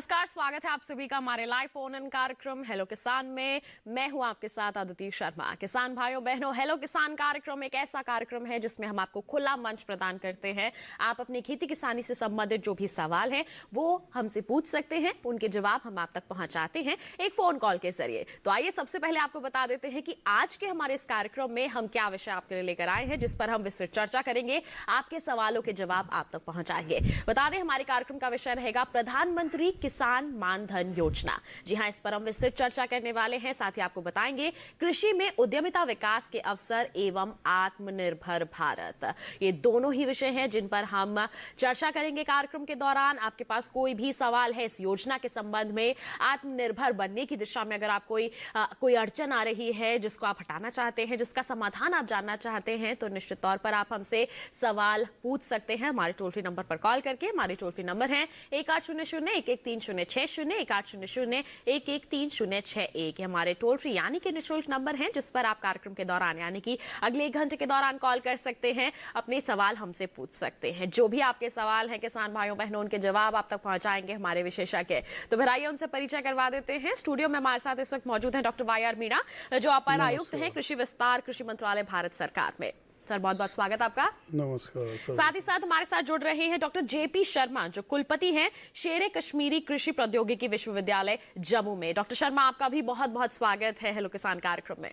नमस्कार, स्वागत है आप सभी का हमारे लाइव फोन इन कार्यक्रम हेलो किसान में। मैं हूं आपके साथ अदिति शर्मा। किसान भाइयों बहनों, हेलो किसान कार्यक्रम एक ऐसा कार्यक्रम है जिसमें हम आपको खुला मंच प्रदान करते हैं। आप अपनी खेती किसानी से संबंधित जो भी सवाल हैं वो हमसे पूछ सकते हैं, उनके जवाब हम आप तक पहुंचाते हैं एक फोन कॉल के जरिए। तो आइए सबसे पहले आपको बता देते हैं कि आज के हमारे इस कार्यक्रम में हम क्या विषय आपके लिए लेकर आए हैं, जिस पर हम विस्तृत चर्चा करेंगे, आपके सवालों के जवाब आप तक पहुंचाएंगे। बता दें हमारे कार्यक्रम का विषय रहेगा प्रधानमंत्री किसान मानधन योजना। जी हां, इस पर हम विस्तृत चर्चा करने वाले हैं। साथ ही आपको बताएंगे कृषि में उद्यमिता विकास के अवसर एवं आत्मनिर्भर भारत। ये दोनों ही विषय हैं जिन पर हम चर्चा करेंगे कार्यक्रम के दौरान। आपके पास कोई भी सवाल है इस योजना के संबंध में, आत्मनिर्भर बनने की दिशा में अगर आप कोई अड़चन आ रही है जिसको आप हटाना चाहते हैं, जिसका समाधान आप जानना चाहते हैं, तो निश्चित तौर पर आप हमसे सवाल पूछ सकते हैं हमारे टोल फ्री नंबर पर कॉल करके। हमारे टोल फ्री नंबर है 1800-113060, 1800-113061। हमारे टोल फ्री यानी कि निःशुल्क नंबर है जिस पर आप कार्यक्रम के दौरान यानी कि अगले 1 घंटे के दौरान कॉल कर सकते हैं, अपने सवाल हमसे पूछ सकते हैं। जो भी आपके सवाल हैं किसान भाइयों बहनों, उनके जवाब आप तक पहुंचाएंगे हमारे विशेषज्ञ। तो फिर आइए उनसे परिचय करवा देते हैं। स्टूडियो में हमारे साथ इस वक्त मौजूद हैं डॉक्टर वाई आर मीणा, जो अपर आयुक्त हैं कृषि विस्तार कृषि मंत्रालय भारत सरकार में। सर बहुत बहुत स्वागत आपका। नमस्कार सर। साथ ही साथ हमारे साथ जुड़ रहे हैं डॉक्टर जेपी शर्मा, जो कुलपति हैं शेरे कश्मीरी कृषि प्रौद्योगिकी विश्वविद्यालय जम्मू में। डॉक्टर शर्मा आपका भी बहुत बहुत स्वागत है हेलो किसान कार्यक्रम में।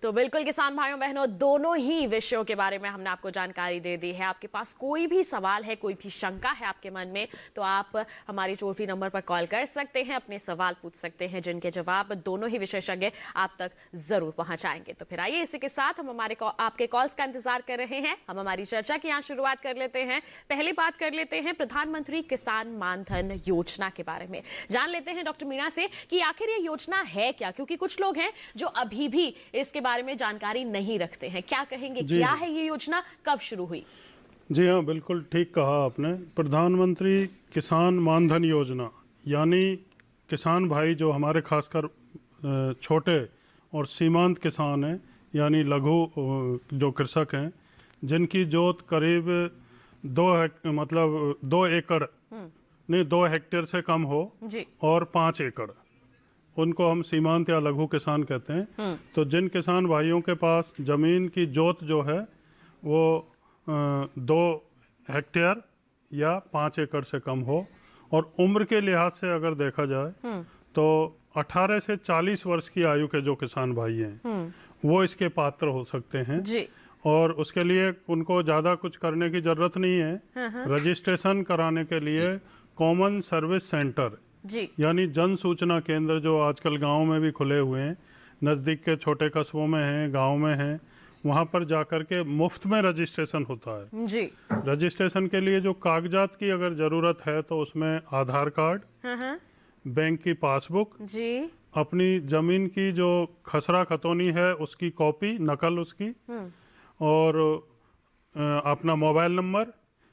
तो बिल्कुल किसान भाइयों बहनों, दोनों ही विषयों के बारे में हमने आपको जानकारी दे दी है। आपके पास कोई भी सवाल है, कोई भी शंका है आपके मन में, तो आप हमारे टोल फ्री नंबर पर कॉल कर सकते हैं, अपने सवाल पूछ सकते हैं, जिनके जवाब दोनों ही विशेषज्ञ आप तक जरूर पहुंचाएंगे। तो फिर आइए इसी के साथ हम आपके कॉल्स का इंतजार कर रहे हैं। हम हमारी चर्चा की यहाँ शुरुआत कर लेते हैं। पहली बात कर लेते हैं प्रधानमंत्री किसान मानधन योजना के बारे में। जान लेते हैं डॉक्टर मीणा से कि आखिर ये योजना है क्या, क्योंकि कुछ लोग हैं जो अभी भी इसके बारे में जानकारी नहीं रखते हैं। क्या कहेंगे, क्या है ये योजना, कब शुरू हुई? जी हाँ, बिल्कुल ठीक कहा आपने। प्रधानमंत्री किसान मानधन योजना यानी किसान भाई जो हमारे खासकर छोटे और सीमांत किसान हैं, यानी लघु जो कृषक हैं, जिनकी जोत करीब 2 एकड़ नहीं 2 हेक्टेयर से कम हो जी। और 5 एकड़, उनको हम सीमांत या लघु किसान कहते हैं। तो जिन किसान भाइयों के पास जमीन की जोत जो है वो 2 हेक्टेयर या 5 एकड़ से कम हो, और उम्र के लिहाज से अगर देखा जाए तो 18 से 40 वर्ष की आयु के जो किसान भाई हैं वो इसके पात्र हो सकते हैं जी। और उसके लिए उनको ज़्यादा कुछ करने की ज़रूरत नहीं है। रजिस्ट्रेशन कराने के लिए कॉमन सर्विस सेंटर जी, यानी जन सूचना केंद्र जो आजकल गांव में भी खुले हुए हैं, नज़दीक के छोटे कस्बों में हैं, गांव में हैं, वहां पर जाकर के मुफ्त में रजिस्ट्रेशन होता है जी। रजिस्ट्रेशन के लिए जो कागजात की अगर ज़रूरत है तो उसमें आधार कार्ड, बैंक की पासबुक जी, अपनी ज़मीन की जो खसरा खतौनी है उसकी कॉपी, नकल उसकी, और अपना मोबाइल नंबर,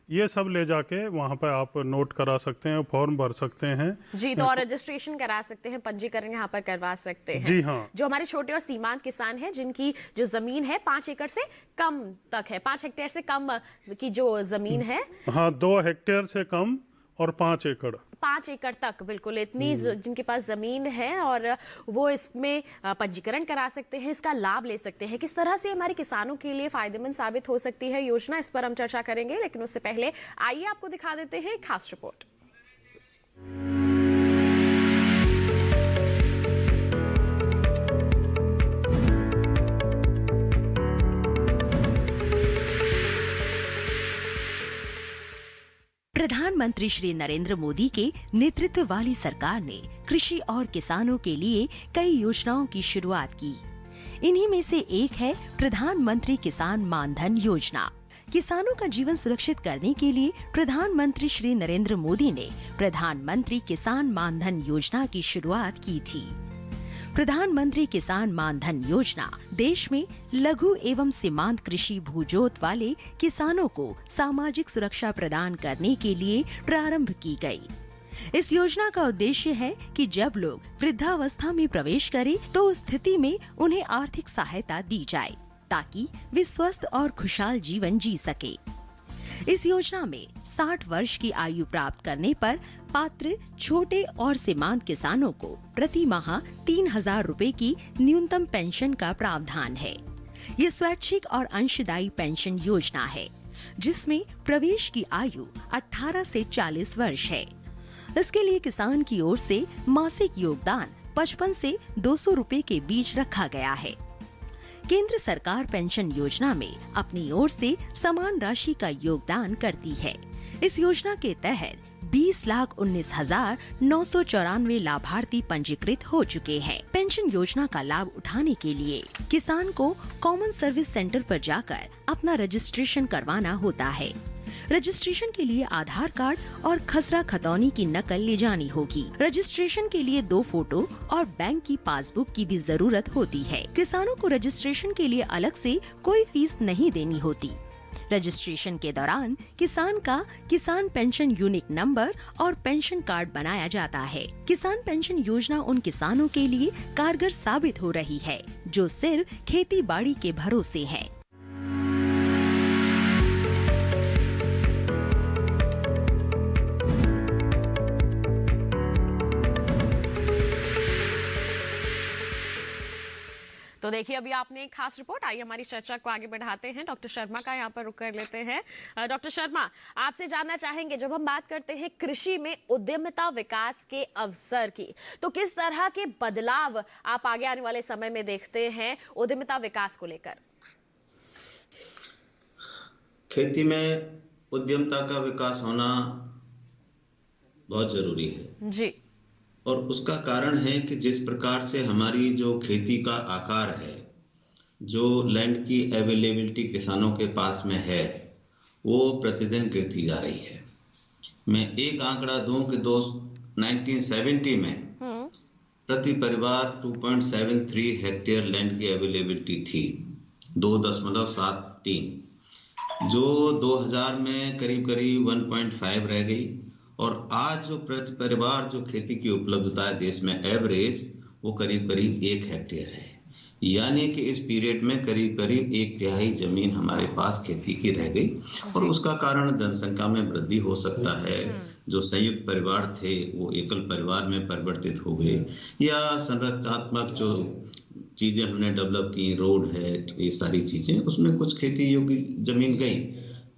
ये सब ले जाके वहाँ पे आप नोट करा सकते हैं, फॉर्म भर सकते हैं जी। तो और रजिस्ट्रेशन करा सकते हैं, पंजीकरण यहाँ पर करवा सकते हैं। जी हाँ। जो हमारे छोटे और सीमांत किसान हैं, जिनकी जो जमीन है 5 एकड़ से कम तक है, 5 हेक्टेयर से कम की जो जमीन है, हाँ 2 हेक्टेयर से कम और 5 एकड़ 5 एकड़ तक, बिल्कुल इतनी जिनके पास जमीन है, और वो इसमें पंजीकरण करा सकते हैं, इसका लाभ ले सकते हैं। किस तरह से हमारे किसानों के लिए फायदेमंद साबित हो सकती है योजना, इस पर हम चर्चा करेंगे। लेकिन उससे पहले आइए आपको दिखा देते हैं एक खास रिपोर्ट। प्रधानमंत्री श्री नरेंद्र मोदी के नेतृत्व वाली सरकार ने कृषि और किसानों के लिए कई योजनाओं की शुरुआत की। इन्हीं में से एक है प्रधानमंत्री किसान मानधन योजना। किसानों का जीवन सुरक्षित करने के लिए प्रधानमंत्री श्री नरेंद्र मोदी ने प्रधानमंत्री किसान मानधन योजना की शुरुआत की थी। प्रधानमंत्री किसान मानधन योजना देश में लघु एवं सीमांत कृषि भूजोत वाले किसानों को सामाजिक सुरक्षा प्रदान करने के लिए प्रारंभ की गई। इस योजना का उद्देश्य है कि जब लोग वृद्धावस्था में प्रवेश करें तो उस स्थिति में उन्हें आर्थिक सहायता दी जाए ताकि वे स्वस्थ और खुशहाल जीवन जी सके। इस योजना में 60 वर्ष की आयु प्राप्त करने पर पात्र छोटे और सीमांत किसानों को प्रति माह 3,000 रुपए की न्यूनतम पेंशन का प्रावधान है। ये स्वैच्छिक और अंशदायी पेंशन योजना है, जिसमें प्रवेश की आयु 18 से 40 वर्ष है। इसके लिए किसान की ओर से मासिक योगदान 55 से 200 रुपए के बीच रखा गया है। केंद्र सरकार पेंशन योजना में अपनी ओर से समान राशि का योगदान करती है। इस योजना के तहत 20,19,994 लाभार्थी पंजीकृत हो चुके हैं। पेंशन योजना का लाभ उठाने के लिए किसान को कॉमन सर्विस सेंटर पर जाकर अपना रजिस्ट्रेशन करवाना होता है। रजिस्ट्रेशन के लिए आधार कार्ड और खसरा खतौनी की नकल ले जानी होगी। रजिस्ट्रेशन के लिए 2 फोटो और बैंक की पासबुक की भी जरूरत होती है। किसानों को रजिस्ट्रेशन के लिए अलग से कोई फीस नहीं देनी होती। रजिस्ट्रेशन के दौरान किसान का किसान पेंशन यूनिक नंबर और पेंशन कार्ड बनाया जाता है। किसान पेंशन योजना उन किसानों के लिए कारगर साबित हो रही है जो सिर्फ खेती बाड़ी के भरोसे हैं। तो देखिए, अभी आपने एक खास रिपोर्ट आई, हमारी चर्चा को आगे बढ़ाते हैं। डॉक्टर शर्मा का यहाँ पर रुक कर लेते हैं। डॉक्टर शर्मा, आपसे जानना चाहेंगे, जब हम बात करते हैं कृषि में उद्यमिता विकास के अवसर की, तो किस तरह के बदलाव आप आगे आने वाले समय में देखते हैं उद्यमिता विकास को लेकर? खेती में उद्यमिता का विकास होना बहुत जरूरी है जी, और उसका कारण है कि जिस प्रकार से हमारी जो खेती का आकार है, जो लैंड की अवेलेबिलिटी किसानों के पास में है, वो प्रतिदिन गिरती जा रही है। मैं एक आंकड़ा दूं कि 1970 में प्रति परिवार 2.73 हेक्टेयर लैंड की अवेलेबिलिटी थी, 2.73, जो 2000 में करीब 1.5 रह गई। और आज जो प्रति परिवार जो खेती की उपलब्धता है देश में एवरेज, वो करीब 1 हेक्टेयर है। यानी कि इस पीरियड में करीब 1/3 जमीन हमारे पास खेती की रह गई। और उसका कारण जनसंख्या में वृद्धि हो सकता है, जो संयुक्त परिवार थे वो एकल परिवार में परिवर्तित हो गए, या संरचनात्मक जो चीजें हमने डेवलप की, रोड है, ये सारी चीजें, उसमें कुछ खेती योग्य जमीन गई,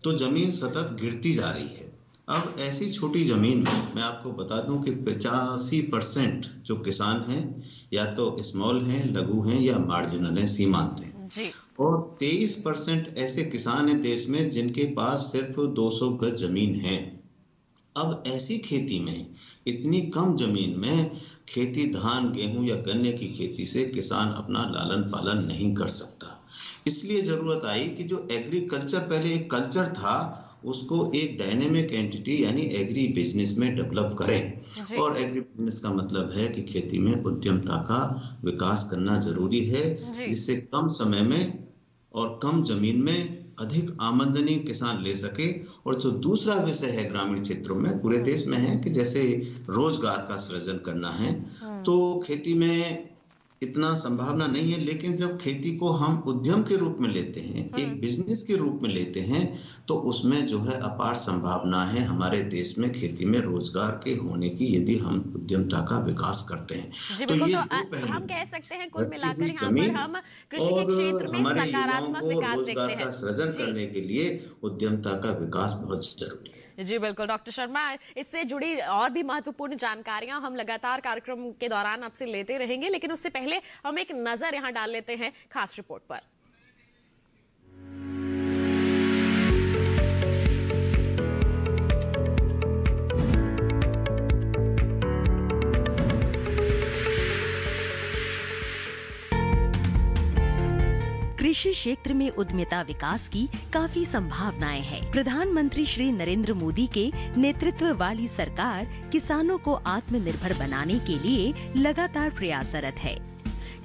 तो जमीन सतत गिरती जा रही है। अब ऐसी छोटी जमीन में मैं आपको बता दूं कि 85% जो किसान हैं या तो स्मॉल हैं, लघु हैं, या मार्जिनल हैं, सीमांत हैं जी। और 23% ऐसे किसान हैं देश में जिनके पास सिर्फ 200 गज जमीन है। अब ऐसी खेती में, इतनी कम जमीन में खेती धान, गेहूं या गन्ने की खेती से किसान अपना लालन पालन नहीं कर सकता। इसलिए जरूरत आई कि जो एग्रीकल्चर पहले एक कल्चर था, उसको एक डायनेमिक एंटिटी यानी एग्री बिजनेस में डेवलप करें। और एग्री बिजनेस का मतलब है कि खेती में उद्यमता का विकास करना जरूरी है, जिससे कम समय में और कम जमीन में अधिक आमदनी किसान ले सके। और जो दूसरा विषय है ग्रामीण क्षेत्रों में, पूरे देश में है कि जैसे रोजगार का सृजन करना है, तो खेती में इतना संभावना नहीं है। लेकिन जब खेती को हम उद्यम के रूप में लेते हैं, एक बिजनेस के रूप में लेते हैं, तो उसमें जो है अपार संभावना है हमारे देश में खेती में रोजगार के होने की, यदि हम उद्यमता का विकास करते हैं। तो ये हम कह सकते हैं कुल मिलाकर यहाँ पर हम कृषि के क्षेत्र में सकारात्मक विकास देखते हैं। सृजन करने के लिए उद्यमता का विकास बहुत जरूरी है। जी बिल्कुल डॉक्टर शर्मा, इससे जुड़ी और भी महत्वपूर्ण जानकारियां हम लगातार कार्यक्रम के दौरान आपसे लेते रहेंगे, लेकिन उससे पहले हम एक नजर यहां डाल लेते हैं खास रिपोर्ट पर। कृषि क्षेत्र में उद्यमिता विकास की काफी संभावनाएं हैं। प्रधानमंत्री श्री नरेंद्र मोदी के नेतृत्व वाली सरकार किसानों को आत्मनिर्भर बनाने के लिए लगातार प्रयासरत है।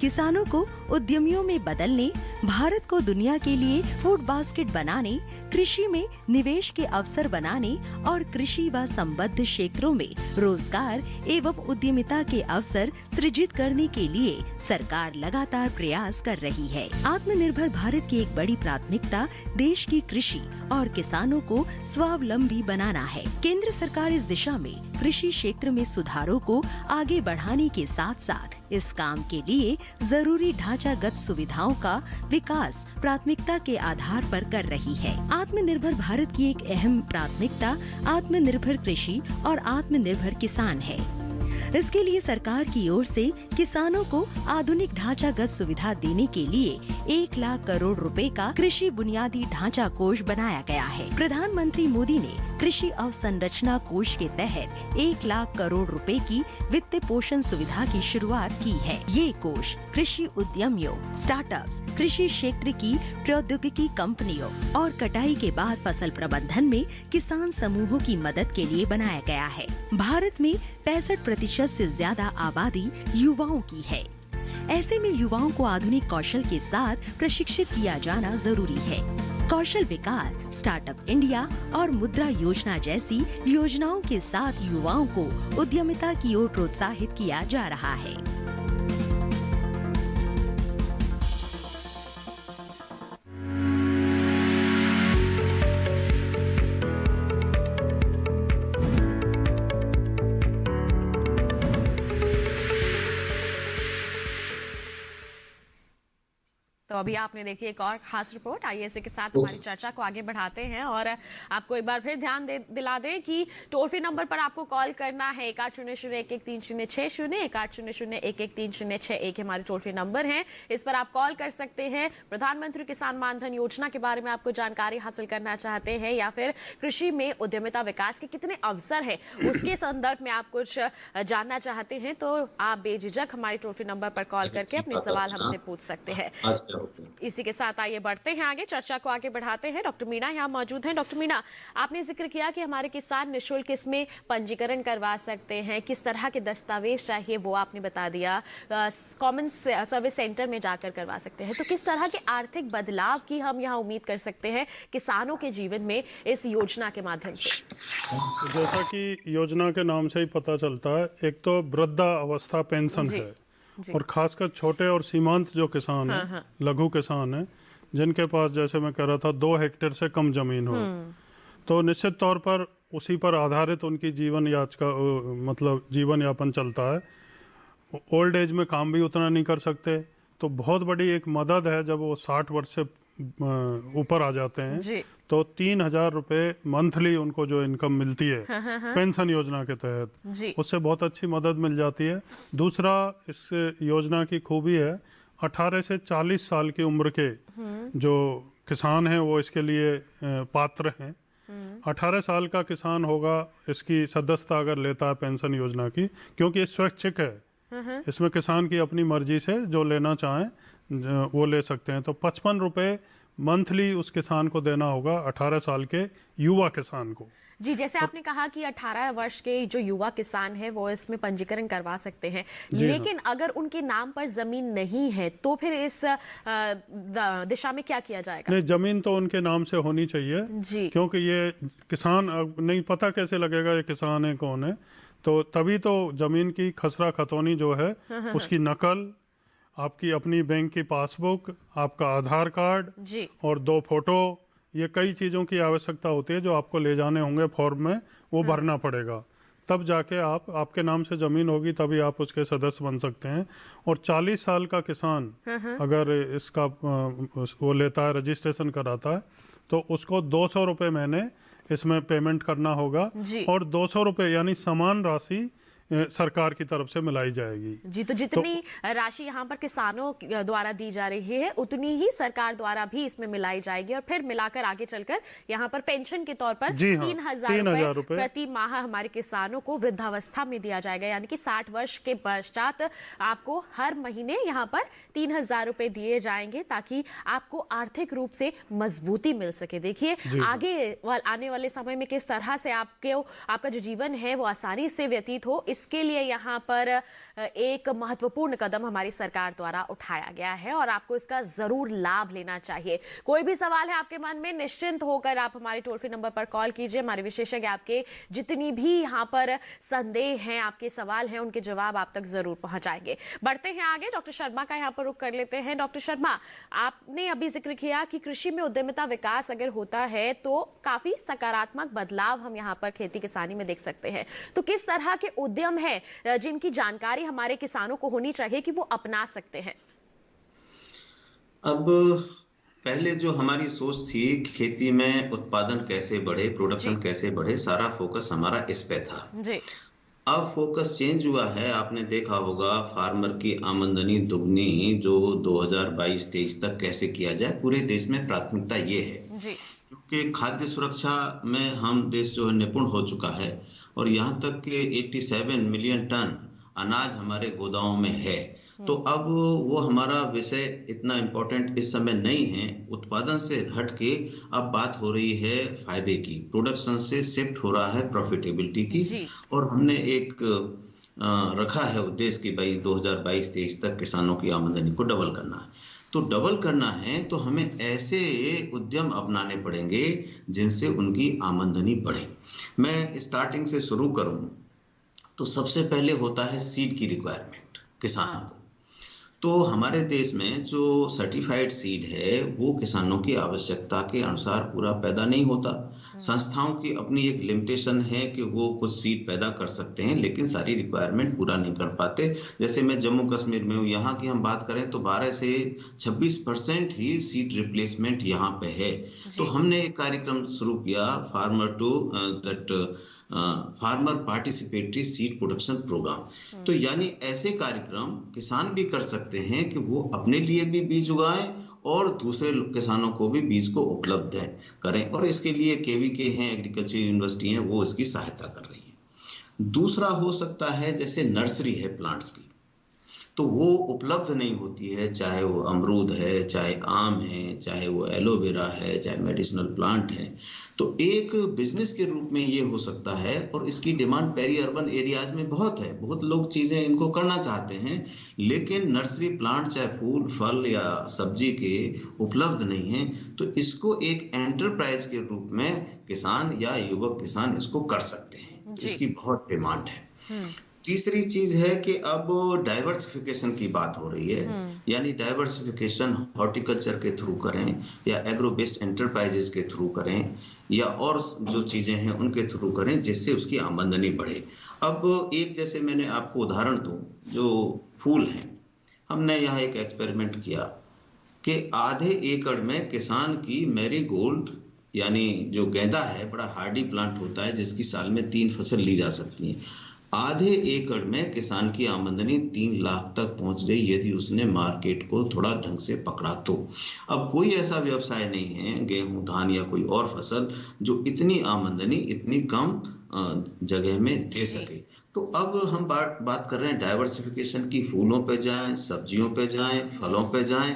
किसानों को उद्यमियों में बदलने, भारत को दुनिया के लिए फूड बास्केट बनाने, कृषि में निवेश के अवसर बनाने और कृषि व संबद्ध क्षेत्रों में रोजगार एवं उद्यमिता के अवसर सृजित करने के लिए सरकार लगातार प्रयास कर रही है। आत्मनिर्भर भारत की एक बड़ी प्राथमिकता देश की कृषि और किसानों को स्वावलंबी बनाना है। केंद्र सरकार इस दिशा में कृषि क्षेत्र में सुधारों को आगे बढ़ाने के साथ साथ इस काम के लिए जरूरी ढांचागत सुविधाओं का विकास प्राथमिकता के आधार पर कर रही है। आत्मनिर्भर भारत की एक अहम प्राथमिकता आत्मनिर्भर कृषि और आत्मनिर्भर किसान है। इसके लिए सरकार की ओर से किसानों को आधुनिक ढांचागत सुविधा देने के लिए 1 लाख करोड़ रुपए का कृषि बुनियादी ढांचा कोष बनाया गया है। प्रधानमंत्री मोदी ने कृषि अवसंरचना कोष के तहत 1 लाख करोड़ रुपए की वित्त पोषण सुविधा की शुरुआत की है। ये कोष कृषि उद्यमियों, स्टार्टअप्स, कृषि क्षेत्र की प्रौद्योगिकी कंपनियों और कटाई के बाद फसल प्रबंधन में किसान समूहों की मदद के लिए बनाया गया है। भारत में 65% से ज्यादा आबादी युवाओं की है। ऐसे में युवाओं को आधुनिक कौशल के साथ प्रशिक्षित किया जाना जरूरी है। कौशल विकास, स्टार्टअप इंडिया और मुद्रा योजना जैसी योजनाओं के साथ युवाओं को उद्यमिता की ओर प्रोत्साहित किया जा रहा है। तो अभी आपने देखी एक और खास रिपोर्ट। आइए इसी के साथ हमारी चर्चा को आगे बढ़ाते हैं और आपको एक बार फिर ध्यान दिला दें कि टोल फ्री नंबर पर आपको कॉल करना है 1800-1130-660, 1800-1130-661 हमारे टोल फ्री नंबर हैं। इस पर आप कॉल कर सकते हैं। प्रधानमंत्री किसान मानधन योजना के बारे में आपको जानकारी हासिल करना चाहते हैं या फिर कृषि में उद्यमिता विकास के कितने अवसर है उसके संदर्भ में आप कुछ जानना चाहते हैं तो आप बेझिझक हमारे टोल फ्री नंबर पर कॉल करके अपने सवाल हमसे पूछ सकते हैं। इसी के साथ आइए बढ़ते हैं आगे, चर्चा को आगे बढ़ाते हैं। डॉक्टर मीणा यहाँ मौजूद हैं। डॉक्टर मीणा, आपने जिक्र किया कि हमारे किसान निःशुल्क इसमें पंजीकरण करवा सकते हैं, किस तरह के दस्तावेज चाहिए वो आपने बता दिया, कॉमन सर्विस सेंटर में जाकर करवा सकते हैं। तो किस तरह के आर्थिक बदलाव की हम यहाँ उम्मीद कर सकते हैं किसानों के जीवन में इस योजना के माध्यम से? जैसा कि योजना के नाम से ही पता चलता है, एक तो वृद्धावस्था पेंशन है और खासकर छोटे और सीमांत जो किसान हैं, लघु किसान हैं, जिनके पास जैसे मैं कह रहा था 2 हेक्टेयर से कम जमीन हो, तो निश्चित तौर पर उसी पर आधारित उनकी जीवन यापन चलता है। ओल्ड एज में काम भी उतना नहीं कर सकते, तो बहुत बड़ी एक मदद है जब वो 60 वर्ष से ऊपर आ जाते हैं तो 3,000 रुपए मंथली उनको जो इनकम मिलती है पेंशन योजना के तहत, उससे बहुत अच्छी मदद मिल जाती है। दूसरा, इस योजना की खूबी है 18 से 40 साल की उम्र के जो किसान हैं वो इसके लिए पात्र हैं। 18 साल का किसान होगा, इसकी सदस्यता अगर लेता है पेंशन योजना की, क्योंकि ये स्वैच्छिक है, इसमें किसान की अपनी मर्जी से जो लेना चाहें वो ले सकते हैं। तो 55 रुपए मंथली उस किसान को देना होगा, 18 साल के युवा किसान को। जी, जैसे आपने कहा कि 18 वर्ष के जो युवा किसान है वो इसमें पंजीकरण करवा सकते हैं, लेकिन अगर उनके नाम पर जमीन नहीं है तो फिर इस दिशा में क्या किया जाएगा? नहीं, जमीन तो उनके नाम से होनी चाहिए जी, क्योंकि ये किसान नहीं पता कैसे लगेगा ये किसान है कौन है, तो तभी तो जमीन की खसरा खतौनी जो है उसकी नकल, आपकी अपनी बैंक की पासबुक, आपका आधार कार्ड और 2 फोटो, ये कई चीज़ों की आवश्यकता होती है जो आपको ले जाने होंगे फॉर्म में, वो भरना पड़ेगा। तब जाके आपके नाम से ज़मीन होगी तभी आप उसके सदस्य बन सकते हैं। और 40 साल का किसान अगर इसका वो लेता है, रजिस्ट्रेशन कराता है, तो उसको 200 रुपये महीने इसमें पेमेंट करना होगा और 200 रुपये यानी समान राशि सरकार की तरफ से मिलाई जाएगी। जी, तो जितनी राशि यहाँ पर किसानों द्वारा दी जा रही है उतनी ही सरकार द्वारा भी इसमें मिलाई जाएगी और फिर मिलाकर आगे चलकर यहाँ पर पेंशन के तौर पर 3,000 रुपए प्रति माह हमारे किसानों को वृद्धावस्था में दिया जाएगा। यानी कि 60 वर्ष के पश्चात आपको हर महीने यहाँ पर 3,000 रुपए दिए जाएंगे ताकि आपको आर्थिक रूप से मजबूती मिल सके। देखिए आगे आने वाले समय में किस तरह से आपका जो जीवन है वो आसानी से व्यतीत हो, इसके लिए यहाँ पर एक महत्वपूर्ण कदम हमारी सरकार द्वारा उठाया गया है और आपको इसका जरूर लाभ लेना चाहिए। कोई भी सवाल है आपके मन में, निश्चिंत होकर आप हमारे टोल फ्री नंबर पर कॉल कीजिए। हमारे विशेषज्ञ आपके जितनी भी यहाँ पर संदेह हैं, आपके सवाल हैं, उनके जवाब आप तक जरूर पहुंचाएंगे। बढ़ते हैं आगे, डॉक्टर शर्मा का यहाँ पर रुख कर लेते हैं। डॉक्टर शर्मा, आपने अभी जिक्र किया कि कृषि में उद्यमिता विकास अगर होता है तो काफी सकारात्मक बदलाव हम यहाँ पर खेती किसानी में देख सकते हैं। तो किस तरह के उद्यम है जिनकी जानकारी हमारे किसानों को होनी चाहिए कि वो अपना सकते हैं? अब पहले जो हमारी सोच थी खेती में उत्पादन कैसे बढ़े, प्रोडक्शन कैसे बढ़े, सारा फोकस हमारा इस पे था जी। अब फोकस चेंज हुआ है। आपने देखा होगा फार्मर की आमदनी दुगनी जो 2022-23 तक कैसे किया जाए, पूरे देश में प्राथमिकता ये है जी। क्योंकि खाद्य सुरक्षा में हम देश जो है निपुण हो चुका है और यहाँ तक कि 87 मिलियन टन अनाज हमारे गोदामों में है। तो अब वो हमारा विषय इतना इम्पोर्टेंट इस समय नहीं है। उत्पादन से हट के अब बात हो रही है फायदे की, प्रोडक्शन से शिफ्ट हो रहा है प्रॉफिटेबिलिटी की। और हमने एक रखा है उद्देश्य कि भाई 2022-23 तक किसानों की आमदनी को डबल करना है। तो डबल करना है तो हमें ऐसे उद्यम अपनाने पड़ेंगे जिनसे उनकी आमदनी बढ़े। मैं स्टार्टिंग से शुरू करूं तो सबसे पहले होता है सीड की रिक्वायरमेंट किसानों को। तो हमारे देश में जो सर्टिफाइड सीड है वो किसानों की आवश्यकता के अनुसार पूरा पैदा नहीं होता। संस्थाओं की अपनी एक लिमिटेशन है कि वो कुछ सीड पैदा कर सकते हैं लेकिन सारी रिक्वायरमेंट पूरा नहीं कर पाते। जैसे मैं जम्मू कश्मीर में हूँ, यहाँ की हम बात करें तो 12 से 26% ही सीड रिप्लेसमेंट यहाँ पे है। तो हमने एक कार्यक्रम शुरू किया farmer participatory seed production program. तो यानी ऐसे कार्यक्रम किसान भी कर सकते हैं कि वो अपने लिए भी बीज उगाएं और दूसरे किसानों को भी बीज को उपलब्ध करें। और इसके लिए केवीके हैं, एग्रीकल्चर यूनिवर्सिटी हैं, वो इसकी सहायता कर रही है। दूसरा हो सकता है जैसे नर्सरी है प्लांट्स की, तो वो उपलब्ध नहीं होती है, चाहे वो अमरूद है, चाहे आम है, चाहे वो एलोवेरा है, चाहे मेडिसिनल प्लांट है। तो एक बिजनेस के रूप में ये हो सकता है और इसकी डिमांड पेरी अर्बन एरियाज में बहुत है। बहुत लोग चीजें इनको करना चाहते हैं लेकिन नर्सरी प्लांट चाहे फूल फल या सब्जी के उपलब्ध नहीं है। तो इसको एक एंटरप्राइज के रूप में किसान या युवक किसान इसको कर सकते हैं, इसकी बहुत डिमांड है। तीसरी चीज है कि अब डाइवर्सिफिकेशन की बात हो रही है, यानी डाइवर्सिफिकेशन हॉर्टिकल्चर के थ्रू करें या एग्रो बेस्ड एंटरप्राइजेस के थ्रू करें या और जो चीजें हैं उनके थ्रू करें जिससे उसकी आमदनी बढ़े। अब एक जैसे मैंने आपको उदाहरण दूं, जो फूल हैं, हमने यहाँ एक एक्सपेरिमेंट किया कि आधे एकड़ में किसान की मैरीगोल्ड यानी जो गेंदा है, बड़ा हार्डी प्लांट होता है जिसकी साल में 3 फसल ली जा सकती है, आधे एकड़ में किसान की आमदनी 3 लाख तक पहुंच गई यदि उसने मार्केट को थोड़ा ढंग से पकड़ा तो। अब कोई ऐसा व्यवसाय नहीं है, गेहूं धान या कोई और फसल, जो इतनी आमदनी इतनी कम जगह में दे सके। तो अब हम बात कर रहे हैं डाइवर्सिफिकेशन की, फूलों पे जाएं, सब्जियों पे जाएं, फलों पे जाएं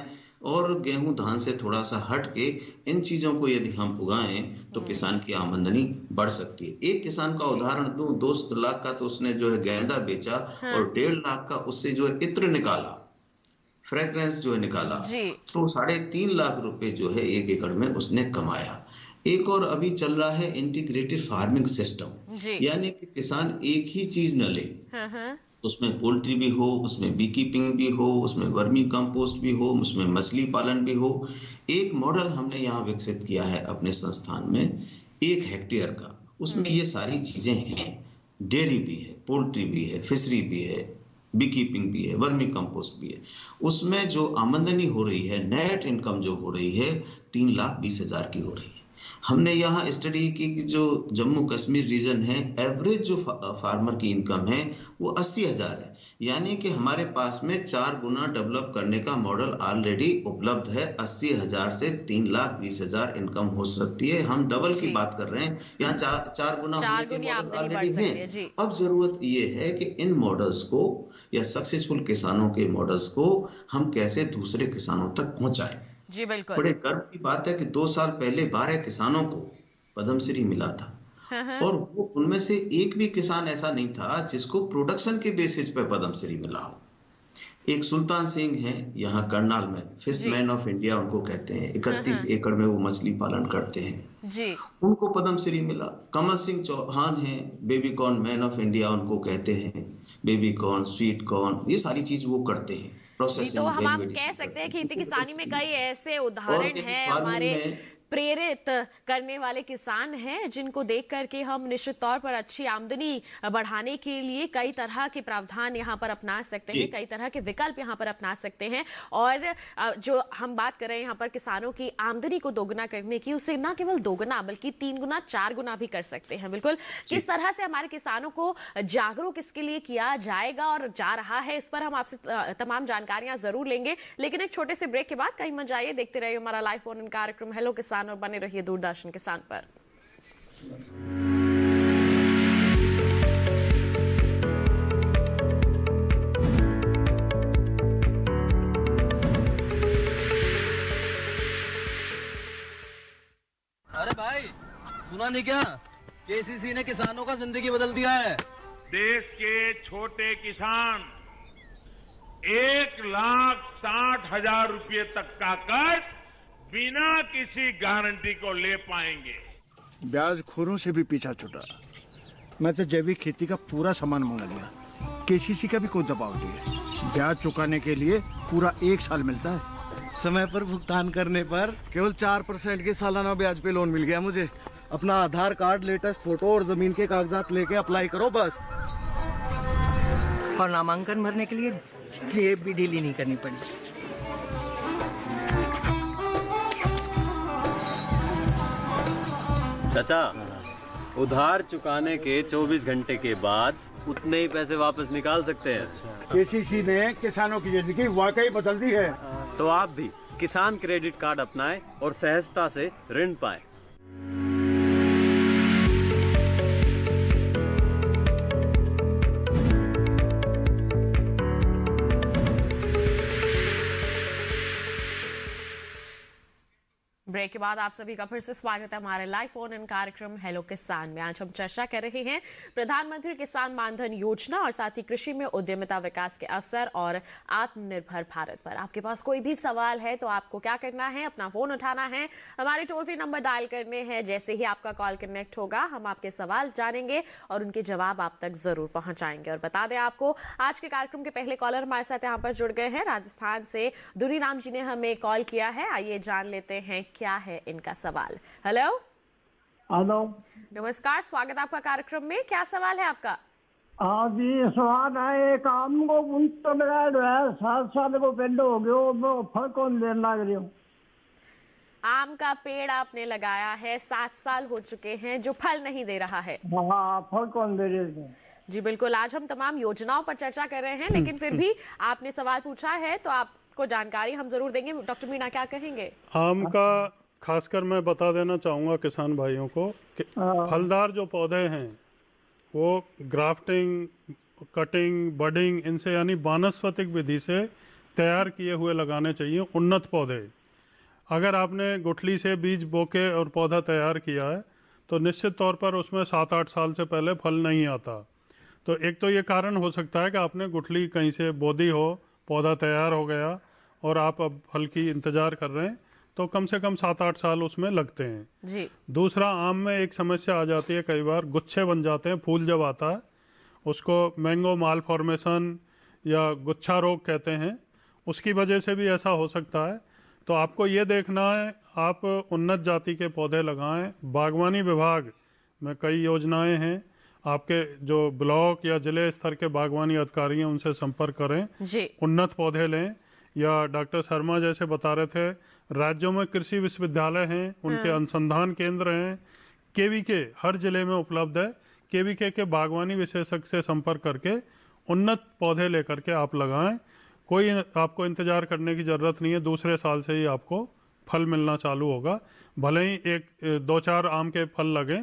और गेहूं धान से थोड़ा सा हट के इन चीजों को यदि हम उगाएं तो किसान की आमदनी बढ़ सकती है। एक किसान का उदाहरण दूं, 2 लाख का तो उसने जो है गेंदा बेचा और 1.5 लाख का उससे जो है इत्र निकाला, फ्रेग्रेंस जो है निकाला, तो 3.5 लाख रुपए जो है 1 एकड़ में उसने कमाया। एक और अभी चल रहा है इंटीग्रेटेड फार्मिंग सिस्टम, यानी कि किसान एक ही चीज न ले, उसमें पोल्ट्री भी हो, उसमें बी कीपिंग भी हो, उसमें वर्मी कंपोस्ट भी हो, उसमें मछली पालन भी हो। एक मॉडल हमने यहाँ विकसित किया है अपने संस्थान में 1 हेक्टेयर का, उसमें ये सारी चीजें हैं, डेयरी भी है, पोल्ट्री भी है, फिशरी भी है, बी कीपिंग भी है, वर्मी कंपोस्ट भी है। उसमें जो आमदनी हो रही है, नेट इनकम जो हो रही है 3,20,000 की हो रही है। हमने यहाँ स्टडी की कि जो जम्मू कश्मीर रीजन है, एवरेज जो फार्मर की इनकम है वो 80,000 है, यानी कि हमारे पास में 4 गुना डेवलप करने का मॉडल ऑलरेडी उपलब्ध है। 80,000 से 3,20,000 इनकम हो सकती है। हम डबल की बात कर रहे हैं, यहाँ 4 गुना होने के मॉडल ऑलरेडी हैं। अब जरूरत ये है कि इन मॉडल्स को या सक्सेसफुल किसानों के मॉडल्स को हम कैसे दूसरे किसानों तक पहुंचाएं। जी बिल्कुल। बड़े गर्व की बात है कि 2 साल पहले 12 किसानों को पद्मश्री मिला था और वो उनमें से एक भी किसान ऐसा नहीं था जिसको प्रोडक्शन के बेसिस पे पद्मश्री मिला हो। एक सुल्तान सिंह है यहाँ करनाल में, फिशमैन ऑफ इंडिया उनको कहते हैं, 31 एकड़ में वो मछली पालन करते हैं जी। उनको पद्मश्री मिला। कमल सिंह चौहान है, baby corn man of India उनको कहते हैं, बेबी कॉर्न, स्वीट कॉर्न, ये सारी चीज वो करते हैं। जी, तो हम आप कह सकते हैं खेती किसानी में कई ऐसे उदाहरण हैं हमारे प्रेरित करने वाले किसान हैं जिनको देख करके हम निश्चित तौर पर अच्छी आमदनी बढ़ाने के लिए कई तरह के प्रावधान यहाँ पर अपना सकते हैं, कई तरह के विकल्प यहाँ पर अपना सकते हैं। और जो हम बात कर रहे हैं यहाँ पर किसानों की आमदनी को दोगुना करने की, उसे न केवल दोगुना बल्कि 3 गुना 4 गुना भी कर सकते हैं। बिल्कुल, किस तरह से हमारे किसानों को जागरूक इसके लिए किया जाएगा और जा रहा है, इस पर हम आपसे तमाम जानकारियां जरूर लेंगे, लेकिन एक छोटे से ब्रेक के बाद कहीं मत जाइए, देखते रहिए हमारा लाइव फोन इन कार्यक्रम हेलो किसान और बने रहिए दूरदर्शन किसान पर। अरे भाई, सुना नहीं क्या? केसीसी ने किसानों का जिंदगी बदल दिया है। देश के छोटे किसान 1,60,000 रुपये तक का कर्ज बिना किसी गारंटी को ले पाएंगे। ब्याज खोरों से भी पीछा छूटा। मैं तो जैविक खेती का पूरा सामान मंगा लिया, केसीसी का भी कोई दबाव नहीं है। ब्याज चुकाने के लिए पूरा 1 साल मिलता है। समय पर भुगतान करने पर केवल 4% के सालाना ब्याज पे लोन मिल गया मुझे। अपना आधार कार्ड, लेटेस्ट फोटो और जमीन के कागजात लेके अप्लाई करो बस। और नामांकन भरने के लिए जेब भी ढीली नहीं करनी पड़ी। चाचा, उधार चुकाने के 24 घंटे के बाद उतने ही पैसे वापस निकाल सकते हैं। केसीसी ने किसानों की जिंदगी वाकई बदल दी है। तो आप भी किसान क्रेडिट कार्ड अपनाएं और सहजता से ऋण पाएं। ब्रेक के बाद आप सभी का फिर से स्वागत है हमारे लाइव फोन इन कार्यक्रम हेलो किसान में। आज हम चर्चा कर रहे हैं प्रधानमंत्री किसान मानधन योजना और साथ ही कृषि में उद्यमिता विकास के अवसर और आत्मनिर्भर भारत पर। आपके पास कोई भी सवाल है तो आपको क्या करना है, अपना फोन उठाना है, हमारे टोल फ्री नंबर डायल करने हैं। जैसे ही आपका कॉल कनेक्ट होगा हम आपके सवाल जानेंगे और उनके जवाब आप तक जरूर पहुंचाएंगे। और बता दें आपको, आज के कार्यक्रम के पहले कॉलर हमारे साथ यहाँ पर जुड़ गए हैं। राजस्थान से दुरीराम जी ने हमें कॉल किया है, आइए जान लेते हैं क्या है इनका सवाल। हेलो हेलो, नमस्कार, स्वागत है आपका कार्यक्रम में। क्या सवाल है आपका? हाँ जी, सवाल है एक आम को तो लगाया 7 साल को पेड़ हो गयो, फल कौन देने लग रही हूँ? आम का पेड़ आपने लगाया है, 7 साल हो चुके हैं, जो फल नहीं दे रहा है। हाँ, फल कौन दे रहे थे? जी बिल्कुल, आज हम तमाम योजनाओं पर चर्चा कर रहे हैं, लेकिन फिर भी आपने सवाल पूछा है तो आपको जानकारी हम जरूर देंगे। डॉक्टर मीणा क्या कहेंगे? आम का खासकर मैं बता देना चाहूँगा किसान भाइयों को कि फलदार जो पौधे हैं वो ग्राफ्टिंग, कटिंग, बडिंग, इनसे यानी वानस्पतिक विधि से तैयार किए हुए लगाने चाहिए उन्नत पौधे। अगर आपने गुठली से बीज बोके और पौधा तैयार किया है तो निश्चित तौर पर उसमें 7-8 साल से पहले फल नहीं आता। तो एक तो ये कारण हो सकता है कि आपने गुठली कहीं से बो दी हो, पौधा तैयार हो गया और आप अब फल की इंतज़ार कर रहे हैं, तो कम से कम 7-8 साल उसमें लगते हैं जी। दूसरा, आम में एक समस्या आ जाती है, कई बार गुच्छे बन जाते हैं, फूल जब आता है उसको मैंगो माल फॉर्मेशन या गुच्छा रोग कहते हैं, उसकी वजह से भी ऐसा हो सकता है। तो आपको ये देखना है आप उन्नत जाति के पौधे लगाएं। बागवानी विभाग में कई योजनाएं हैं, आपके जो ब्लॉक या जिले स्तर के बागवानी अधिकारी हैं उनसे संपर्क करें जी। उन्नत पौधे लें। या डॉक्टर शर्मा जैसे बता रहे थे, राज्यों में कृषि विश्वविद्यालय हैं, उनके अनुसंधान केंद्र हैं, केवीके हर जिले में उपलब्ध है। केवीके के बागवानी विशेषज्ञ से संपर्क करके उन्नत पौधे लेकर के आप लगाएं। कोई आपको इंतजार करने की जरूरत नहीं है, दूसरे साल से ही आपको फल मिलना चालू होगा। भले ही 1-2-4 आम के फल लगे,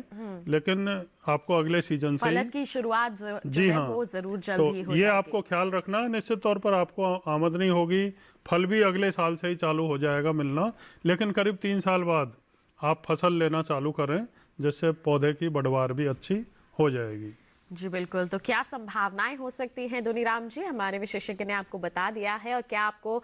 लेकिन आपको अगले सीजन से फल की शुरुआत जी हाँ, वो जरूर जल्द तो ही हो ये जाएगी। आपको ख्याल रखना है। निश्चित तौर पर आपको आमदनी होगी, फल भी अगले साल से ही चालू हो जाएगा मिलना, लेकिन करीब 3 साल बाद आप फसल लेना चालू करें जिससे पौधे की बढ़वार भी अच्छी हो जाएगी। जी बिल्कुल। तो क्या संभावनाएं हो सकती हैं दुनीराम जी, हमारे विशेषज्ञ ने आपको बता दिया है, और क्या आपको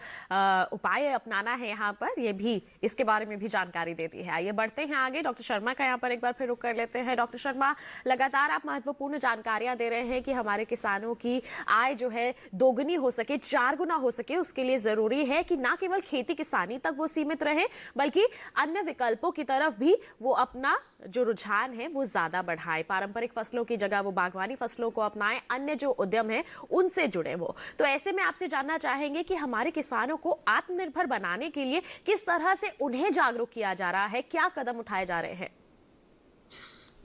उपाय अपनाना है यहाँ पर, ये भी इसके बारे में भी जानकारी दे दी है। आइए बढ़ते हैं आगे, डॉक्टर शर्मा का यहाँ पर एक बार फिर रुक कर लेते हैं। डॉक्टर शर्मा, लगातार आप महत्वपूर्ण जानकारियां दे रहे हैं कि हमारे किसानों की आय जो है दोगुनी हो सके, 4 गुना हो सके, उसके लिए जरूरी है कि ना केवल खेती किसानी तक वो सीमित रहे, बल्कि अन्य विकल्पों की तरफ भी वो अपना जो रुझान है वो ज्यादा बढ़ाए। पारंपरिक फसलों की जगह वो बागवानी फसलों को अपनाएं, अन्य जो उद्यम है उनसे जुड़े वो। तो ऐसे में आपसे जानना चाहेंगे कि हमारे किसानों को आत्मनिर्भर बनाने के लिए किस तरह से उन्हें जागरूक किया जा रहा है, क्या कदम उठाए जा रहे हैं?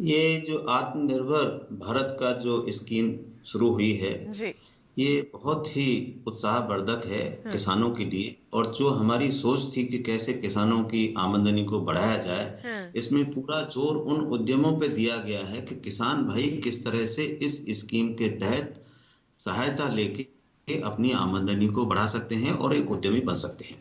ये जो आत्मनिर्भर भारत का जो स्कीम शुरू हुई है जी, ये बहुत ही उत्साहवर्धक है किसानों के लिए, और जो हमारी सोच थी कि कैसे किसानों की आमदनी को बढ़ाया जाए, इसमें पूरा जोर उन उद्यमों पे दिया गया है कि किसान भाई किस तरह से इस स्कीम के तहत सहायता लेके अपनी आमदनी को बढ़ा सकते हैं और एक उद्यमी बन सकते हैं।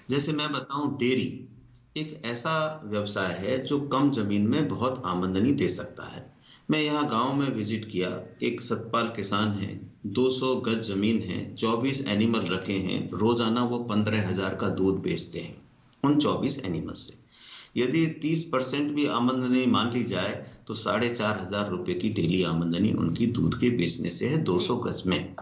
जैसे मैं बताऊं, डेयरी एक ऐसा व्यवसाय है जो कम जमीन में बहुत आमदनी दे सकता है। मैं यहाँ गांव में विजिट किया, एक सतपाल किसान है, 200 गज जमीन है, 24 एनिमल रखे हैं, रोजाना वो 15,000 का दूध बेचते हैं उन 24 एनिमल से। यदि 30% भी आमदनी मान ली जाए तो 4,500 रुपए की डेली आमदनी उनकी दूध के बेचने से है 200 गज में।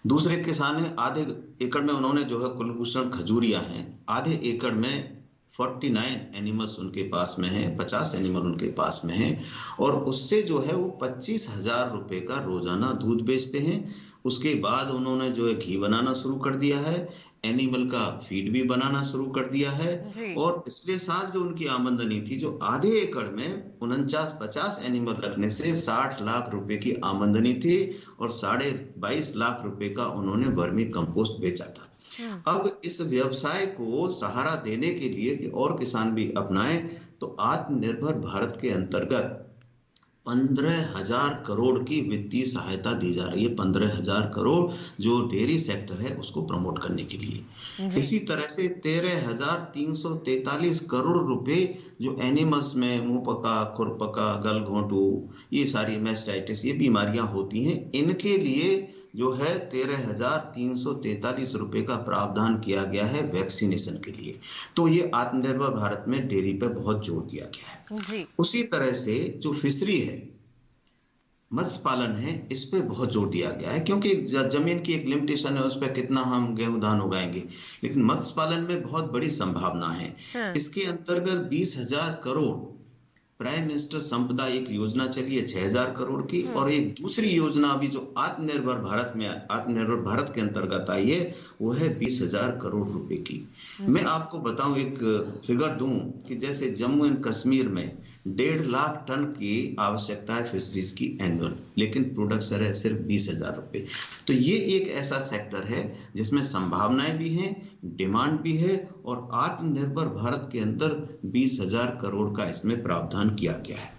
दूसरे किसान है, आधे एकड़ में उन्होंने जो है कुलभूषण खजूरिया हैं, आधे एकड़ में 49 एनिमल्स उनके पास में है, 50 एनिमल उनके पास में है, और उससे जो है वो 25,000 रुपए का रोजाना दूध बेचते हैं। उसके बाद उन्होंने जो है घी बनाना शुरू कर दिया है, एनिमल का फीड भी बनाना शुरू कर दिया है, और पिछले साल जो उनकी आमदनी थी, जो आधे एकड़ में 49-50 एनिमल रखने से 60 लाख रुपए की आमदनी थी, और 22.5 लाख रुपए का उन्होंने वर्मी कंपोस्ट बेचा था। अब इस व्यवसाय को सहारा देने के लिए कि और किसान भी अपनाएं, तो आत्मनिर्भर भारत के अंतर्गत 15,000 करोड़ की वित्तीय सहायता दी जा रही है। 15,000 करोड़ जो डेयरी सेक्टर है उसको प्रमोट करने के लिए। इसी तरह से 13,343 करोड़ रुपए जो एनिमल्स में मुंहपका, खुरपका, गलघोंटू, ये सारी मैस्टाइटिस, ये बीमारियां होती हैं, इनके लिए जो है 13,343 रुपए का प्रावधान किया गया है वैक्सीनेशन के लिए। तो ये आत्मनिर्भर भारत में डेयरी पे बहुत जोर दिया गया है। उसी तरह से जो फिशरी है, मत्स्य पालन है, इस पे बहुत जोर दिया गया है, क्योंकि जमीन की एक लिमिटेशन है, उस पर कितना हम गेहूं धान उगाएंगे, लेकिन मत्स्य पालन में बहुत बड़ी संभावना है। इसके अंतर्गत 20,000 करोड़ प्राइम मिनिस्टर संपदा एक योजना चली है 6,000 करोड़ की, और एक दूसरी योजना अभी जो आत्मनिर्भर भारत के अंतर्गत आई है वो है 20,000 करोड़ रुपए की। मैं आपको बताऊं, एक फिगर दूं कि जैसे जम्मू एंड कश्मीर में 1.5 लाख टन की आवश्यकता है फिशरीज की एनुअल, लेकिन प्रोडक्शन है सिर्फ 20,000 रुपए। तो ये एक ऐसा सेक्टर है जिसमें संभावनाएं भी हैं, डिमांड भी है, और आत्मनिर्भर भारत के अंदर 20,000 करोड़ का इसमें प्रावधान किया गया है।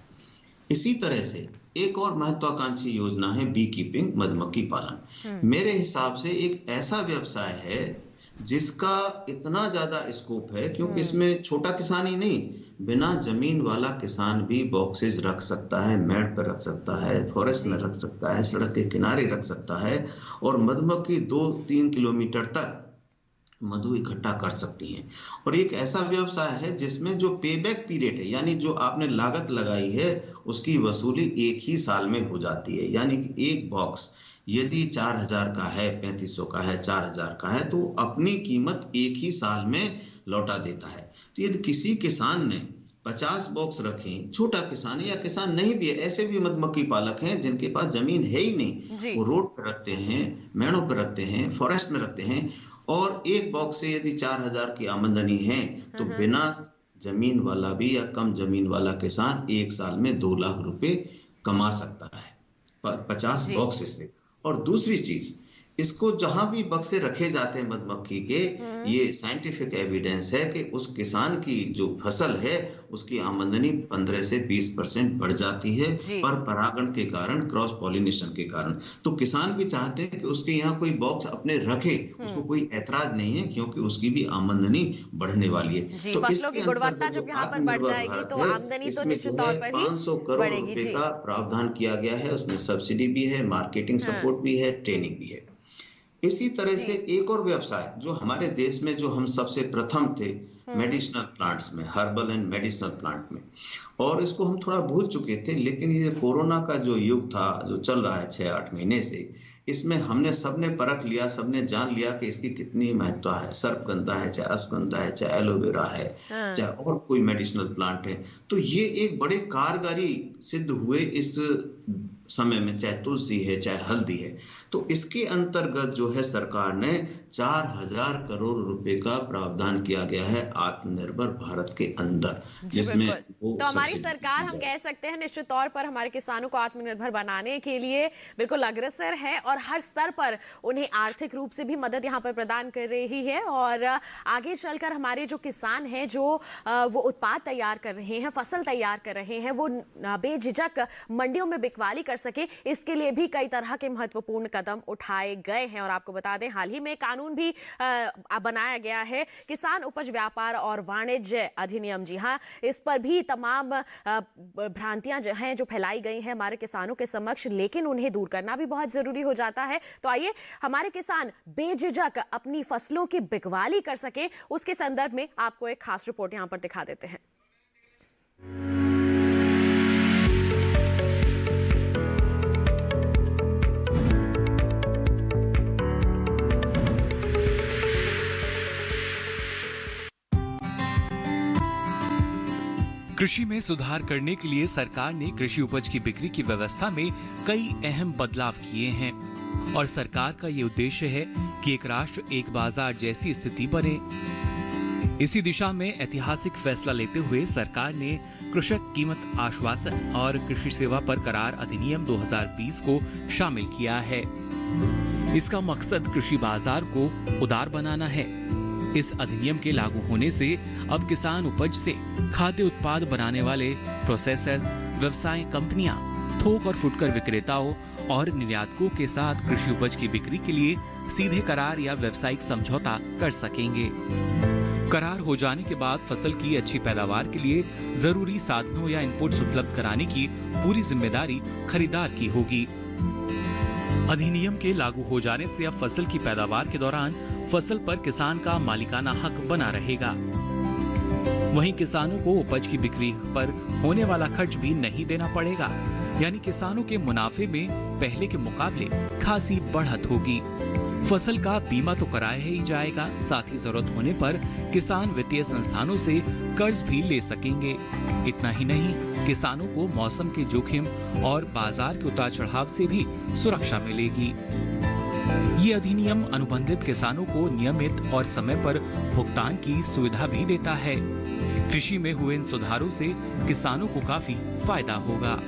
इसी तरह से एक और महत्वाकांक्षी योजना है बी कीपिंग, मधुमक्खी पालन। मेरे हिसाब से एक ऐसा व्यवसाय है जिसका इतना ज्यादा स्कोप है, क्योंकि इसमें छोटा किसान ही नहीं, बिना जमीन वाला किसान भी बॉक्सेस रख सकता है, मेड़ पर रख सकता है, फॉरेस्ट में रख सकता है, सड़क के किनारे रख सकता है, और मधुमक्खी 2-3 किलोमीटर तक मधु इकट्ठा कर सकती हैं। और एक ऐसा व्यवसाय है जिसमें जो पेबैक पीरियड है, यानी जो आपने लागत लगाई है उसकी वसूली एक ही साल में हो जाती है। यानी कि एक बॉक्स यदि 4,000 का है, 3,500 का है, 4,000 का है, तो अपनी कीमत एक ही साल में लौटा देता है। तो यदि किसी किसान ने 50 बॉक्स रखें, छोटा किसान है या किसान नहीं भी है, ऐसे भी मधुमक्खी पालक हैं जिनके पास जमीन है ही नहीं, वो रोड पर रखते हैं, मेड़ों पर रखते हैं, फॉरेस्ट में रखते हैं, और एक बॉक्स से यदि 4,000 की आमदनी है तो बिना जमीन वाला भी या कम जमीन वाला किसान एक साल में 2 लाख रुपए कमा सकता है 50 बॉक्स से। और दूसरी चीज, इसको जहां भी बक्से रखे जाते हैं मधुमक्खी के, ये साइंटिफिक एविडेंस है कि उस किसान की जो फसल है उसकी आमदनी 15 से 20% बढ़ जाती है पर परागण के कारण, क्रॉस पॉलिनेशन के कारण। तो किसान भी चाहते हैं कि उसके यहाँ कोई बॉक्स अपने रखे, उसको कोई ऐतराज नहीं है क्योंकि उसकी भी आमदनी बढ़ने वाली है। तो फसलों की गुणवत्ता जब यहाँ पर बढ़ जाएगी तो आमदनी तो निश्चित तौर पर ही 500 करोड़ रुपए का प्रावधान किया गया है। उसमें सब्सिडी भी है, मार्केटिंग सपोर्ट भी है, ट्रेनिंग भी है। इसी तरह से एक और व्यवसाय जो हमारे देश में, जो हम सबसे प्रथम थे मेडिसिनल प्लांट्स में, हर्बल एंड मेडिसिनल प्लांट में, और इसको हम थोड़ा भूल चुके थे, लेकिन ये कोरोना का जो युग था जो चल रहा है 6-8 महीने से, इसमें हमने सबने परख लिया, सबने जान लिया कि इसकी कितनी महत्ता है। सर्पगंधा है, चाहे अश्वगंधा है, चाहे एलोवेरा है, चाहे और कोई मेडिसिनल प्लांट है, तो ये एक बड़े कारगर सिद्ध हुए इस समय में, चाहे तुलसी है, चाहे हल्दी है। तो इसके अंतर्गत जो है सरकार ने 4000 करोड़ रुपए का प्रावधान किया गया है आत्मनिर्भर भारत के अंदर, जिसमें तो हमारी सरकार, हम कह सकते हैं निश्चित तौर पर हमारे किसानों को आत्मनिर्भर बनाने के लिए बिल्कुल अग्रसर है और हर स्तर पर उन्हें आर्थिक रूप से भी मदद यहाँ पर प्रदान कर रही है। और आगे चलकर हमारे जो किसान हैं, जो वो उत्पाद तैयार कर रहे हैं, फसल तैयार कर रहे हैं, वो बेझिझक मंडियों में बिकवाली कर सके, इसके लिए भी कई तरह के महत्वपूर्ण कदम उठाए गए हैं। और आपको बता दें, हाल ही में कानून भी बनाया गया है, किसान उपज व्यापार और वाणिज्य अधिनियम। जी हाँ, इस पर भी तमाम भ्रांतियां जो हैं, जो फैलाई गई हैं हमारे किसानों के समक्ष, लेकिन उन्हें दूर करना भी बहुत जरूरी हो जाता है। तो आइए हमारे किसान बेझिझक अपनी फसलों की बिकवाली कर सके, उसके संदर्भ में आपको एक खास रिपोर्ट यहां पर दिखा देते हैं। कृषि में सुधार करने के लिए सरकार ने कृषि उपज की बिक्री की व्यवस्था में कई अहम बदलाव किए हैं और सरकार का ये उद्देश्य है कि एक राष्ट्र एक बाजार जैसी स्थिति बने। इसी दिशा में ऐतिहासिक फैसला लेते हुए सरकार ने कृषक कीमत आश्वासन और कृषि सेवा पर करार अधिनियम 2020 को शामिल किया है। इसका मकसद कृषि बाजार को उदार बनाना है। इस अधिनियम के लागू होने से अब किसान उपज से खाद्य उत्पाद बनाने वाले प्रोसेसर्स, व्यवसाय कंपनियां, थोक और फुटकर विक्रेताओं और निर्यातकों के साथ कृषि उपज की बिक्री के लिए सीधे करार या व्यावसायिक समझौता कर सकेंगे। करार हो जाने के बाद फसल की अच्छी पैदावार के लिए जरूरी साधनों या इनपुट्स उपलब्ध कराने की पूरी जिम्मेदारी खरीदार की होगी। अधिनियम के लागू हो जाने से अब फसल की पैदावार के दौरान फसल पर किसान का मालिकाना हक बना रहेगा। वहीं किसानों को उपज की बिक्री पर होने वाला खर्च भी नहीं देना पड़ेगा, यानी किसानों के मुनाफे में पहले के मुकाबले खासी बढ़त होगी। फसल का बीमा तो कराया ही जाएगा, साथ ही जरूरत होने पर किसान वित्तीय संस्थानों से कर्ज भी ले सकेंगे। इतना ही नहीं, किसानों को मौसम के जोखिम और बाजार के उतार चढ़ाव से भी सुरक्षा मिलेगी। ये अधिनियम अनुबंधित किसानों को नियमित और समय पर भुगतान की सुविधा भी देता है। कृषि में हुए इन सुधारों से किसानों को काफी फायदा होगा।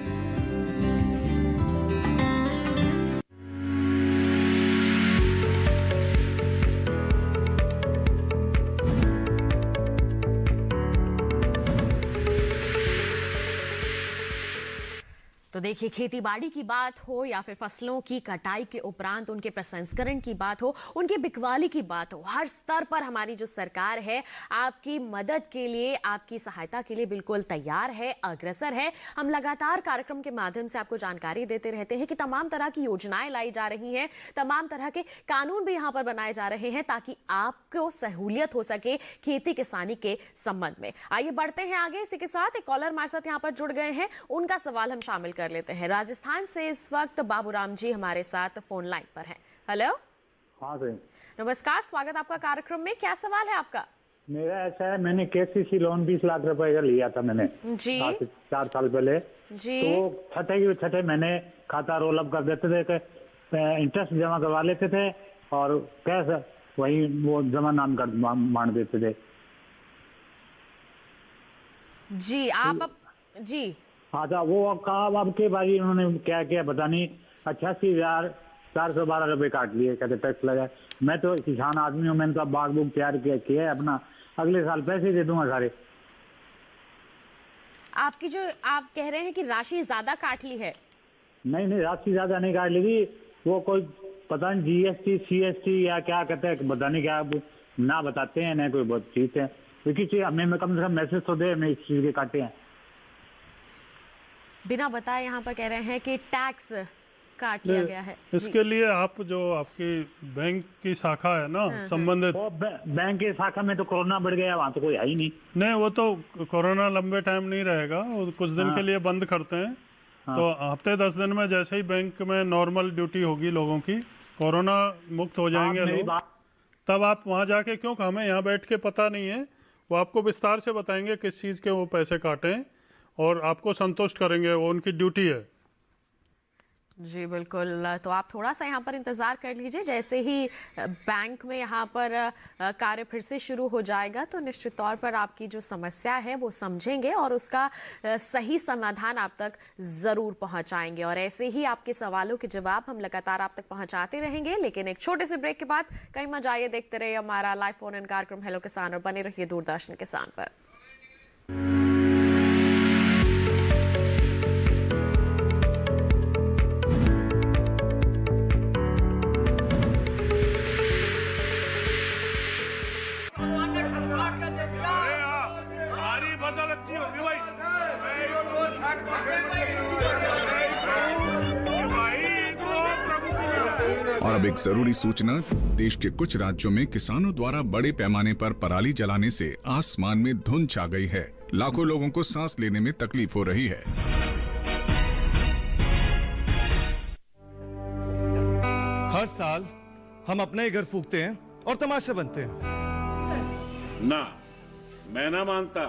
तो देखिए, खेती बाड़ी की बात हो या फिर फसलों की कटाई के उपरांत उनके प्रसंस्करण की बात हो, उनकी बिकवाली की बात हो, हर स्तर पर हमारी जो सरकार है आपकी मदद के लिए, आपकी सहायता के लिए बिल्कुल तैयार है, अग्रसर है। हम लगातार कार्यक्रम के माध्यम से आपको जानकारी देते रहते हैं कि तमाम तरह की योजनाएं लाई जा रही हैं, तमाम तरह के कानून भी यहाँ पर बनाए जा रहे हैं ताकि आपको सहूलियत हो सके खेती किसानी के संबंध में। आइए बढ़ते हैं आगे। इसी के साथ एक कॉलर हमारे साथ यहाँ पर जुड़ गए हैं, उनका सवाल हम शामिल कर लेते हैं। राजस्थान से इस वक्त बाबूराम जी हमारे साथ फोन लाइन पर हैं। हेलो। हाँ सर, नमस्कार, स्वागत आपका कार्यक्रम में। क्या सवाल है आपका? मेरा ऐसा है, मैंने केसीसी लोन 20 लाख रुपए का लिया था मैंने जी 4 साल पहले जी। तो छठे महीने खाता रोल अप कर देते थे, इंटरेस्ट जमा करवा लेते थे और कैश वही वो जमा नाम कर मान देते थे जी। आप जी हाँ, वो अब के बारी उन्होंने क्या किया पता नहीं, 88,000 412 रुपये काट लिए, कहते टैक्स लगा। मैं तो किसान आदमी हूँ, मैंने तो बाग बुग तैयार किया है अपना, अगले साल पैसे दे दूंगा सारे। आपकी जो आप कह रहे हैं कि राशि ज्यादा काट ली है? नहीं, राशि ज्यादा नहीं काट ली, वो कोई पता नहीं GST CST या क्या कहते हैं, पता नहीं क्या ना बताते हैं ना कोई बहुत चीज है, क्योंकि हमें कम से कम मैसेज तो दे हमें इस चीज के काटे हैं। बिना बताए यहाँ पर कह रहे हैं कि टैक्स काट लिया गया है। इसके लिए आप जो आपकी बैंक की शाखा है ना संबंधित, बैंक की शाखा में तो कोरोना बढ़ गया, वहाँ तो कोई है ही नहीं। वो तो कोरोना लंबे टाइम नहीं रहेगा, वो कुछ दिन के लिए बंद करते हैं। तो हफ्ते 10 दिन में जैसे ही बैंक में नॉर्मल ड्यूटी होगी लोगों की, कोरोना मुक्त हो जाएंगे लोग, तब आप वहाँ जाके, क्योंकि हमें यहाँ बैठ के पता नहीं है, वो आपको विस्तार से बताएंगे किस चीज़ के वो पैसे काटें और आपको संतुष्ट करेंगे, वो उनकी ड्यूटी है। जी बिल्कुल, तो आप थोड़ा सा यहाँ पर इंतज़ार कर लीजिए, जैसे ही बैंक में यहाँ पर कार्य फिर से शुरू हो जाएगा तो निश्चित तौर पर आपकी जो समस्या है वो समझेंगे और उसका सही समाधान आप तक ज़रूर पहुँचाएंगे। और ऐसे ही आपके सवालों के जवाब हम लगातार आप तक पहुँचाते रहेंगे, लेकिन एक छोटे से ब्रेक के बाद कहीं मत जाइए, देखते रहिए हमारा लाइव फोन इन कार्यक्रम हेलो किसान और बने रहिए दूरदर्शन किसान पर। और अब एक जरूरी सूचना, देश के कुछ राज्यों में किसानों द्वारा बड़े पैमाने पर पराली जलाने से आसमान में धुंध छा गई है। लाखों लोगों को सांस लेने में तकलीफ हो रही है। हर साल हम अपना ही घर फूंकते हैं और तमाशे बनते हैं। ना, मैं ना मानता,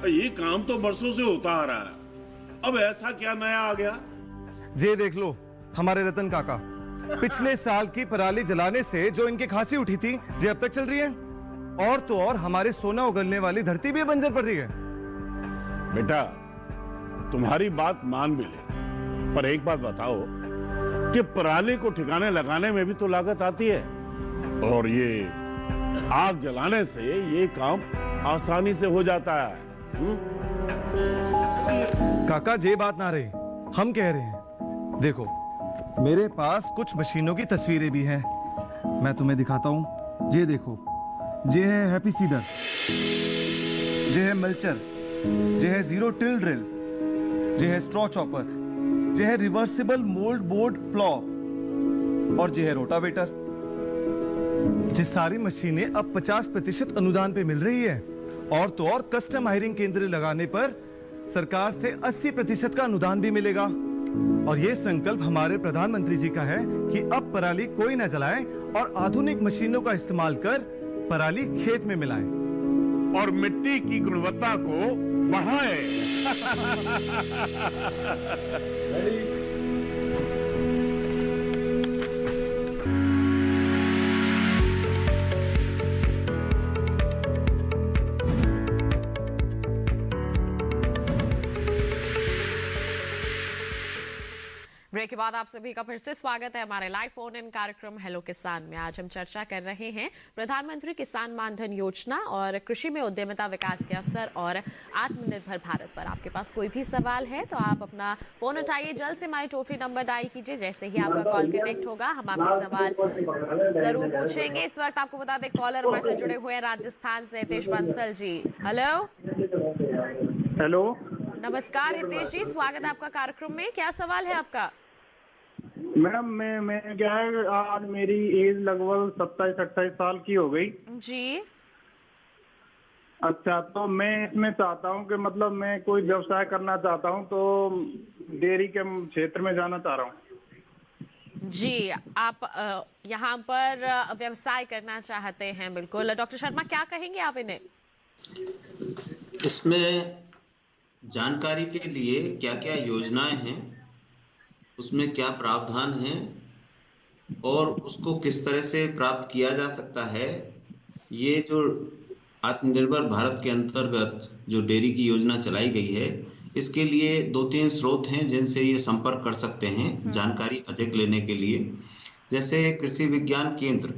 ये काम तो बरसों से होता आ रहा है, अब ऐसा क्या नया आ गया? ये देख लो हमारे रतन काका, पिछले साल की पराली जलाने से जो इनकी खांसी उठी थी ये अब तक चल रही है, और तो और हमारे सोना उगलने वाली धरती भी बंजर पड़ रही है। बेटा तुम्हारी बात मान भी ले, पर एक बात बताओ कि पराली को ठिकाने लगाने में भी तो लागत आती है, और ये आग जलाने से ये काम आसानी से हो जाता है। काका ये बात ना रही, हम कह रहे हैं, देखो मेरे पास कुछ मशीनों की तस्वीरें भी हैं, मैं तुम्हें दिखाता हूं। ये देखो, ये है हैप्पी सीडर, ये है मल्चर, ये है जीरो टिल ड्रिल, ये है स्ट्रॉ चॉपर, ये है रिवर्सिबल मोल्ड बोर्ड प्लॉ, और ये है रोटावेटर। ये सारी मशीनें अब 50% अनुदान पे मिल रही है, और तो और कस्टम हायरिंग केंद्र लगाने पर सरकार से 80% का अनुदान भी मिलेगा। और ये संकल्प हमारे प्रधानमंत्री जी का है कि अब पराली कोई न जलाए और आधुनिक मशीनों का इस्तेमाल कर पराली खेत में मिलाएं और मिट्टी की गुणवत्ता को बढ़ाएं। ब्रेक के बाद आप सभी का फिर से स्वागत है हमारे लाइव फोन इन कार्यक्रम हेलो किसान में। आज हम चर्चा कर रहे हैं प्रधानमंत्री किसान मानधन योजना और कृषि में उद्यमिता विकास के अवसर और आत्मनिर्भर भारत पर। आपके पास कोई भी सवाल है तो आप अपना फोन उठाइए, जल्द से हमारे टोल फ्री नंबर डायल कीजिए। जैसे ही आपका कॉल कनेक्ट होगा हम आपके सवाल जरूर पूछेंगे। इस वक्त आपको बता दें कॉलर हमारे से जुड़े हुए हैं राजस्थान से हितेश बंसल जी। हेलो हेलो, नमस्कार हितेश जी, स्वागत है आपका कार्यक्रम में। क्या सवाल है आपका? मैडम मैं क्या है, आज मेरी एज लगभग 27-28 साल की हो गई जी। अच्छा, तो मैं इसमें चाहता हूँ कि मतलब मैं कोई व्यवसाय करना चाहता हूँ, तो डेयरी के क्षेत्र में जाना चाह रहा हूँ जी। आप यहाँ पर व्यवसाय करना चाहते हैं, बिल्कुल। डॉक्टर शर्मा क्या कहेंगे आप इन्हें? इसमें जानकारी के लिए क्या क्या योजनाएं हैं, उसमें क्या प्रावधान है और उसको किस तरह से प्राप्त किया जा सकता है, ये जो आत्मनिर्भर भारत के अंतर्गत जो डेयरी की योजना चलाई गई है, इसके लिए 2-3 स्रोत हैं जिनसे ये संपर्क कर सकते हैं जानकारी अधिक लेने के लिए। जैसे कृषि विज्ञान केंद्र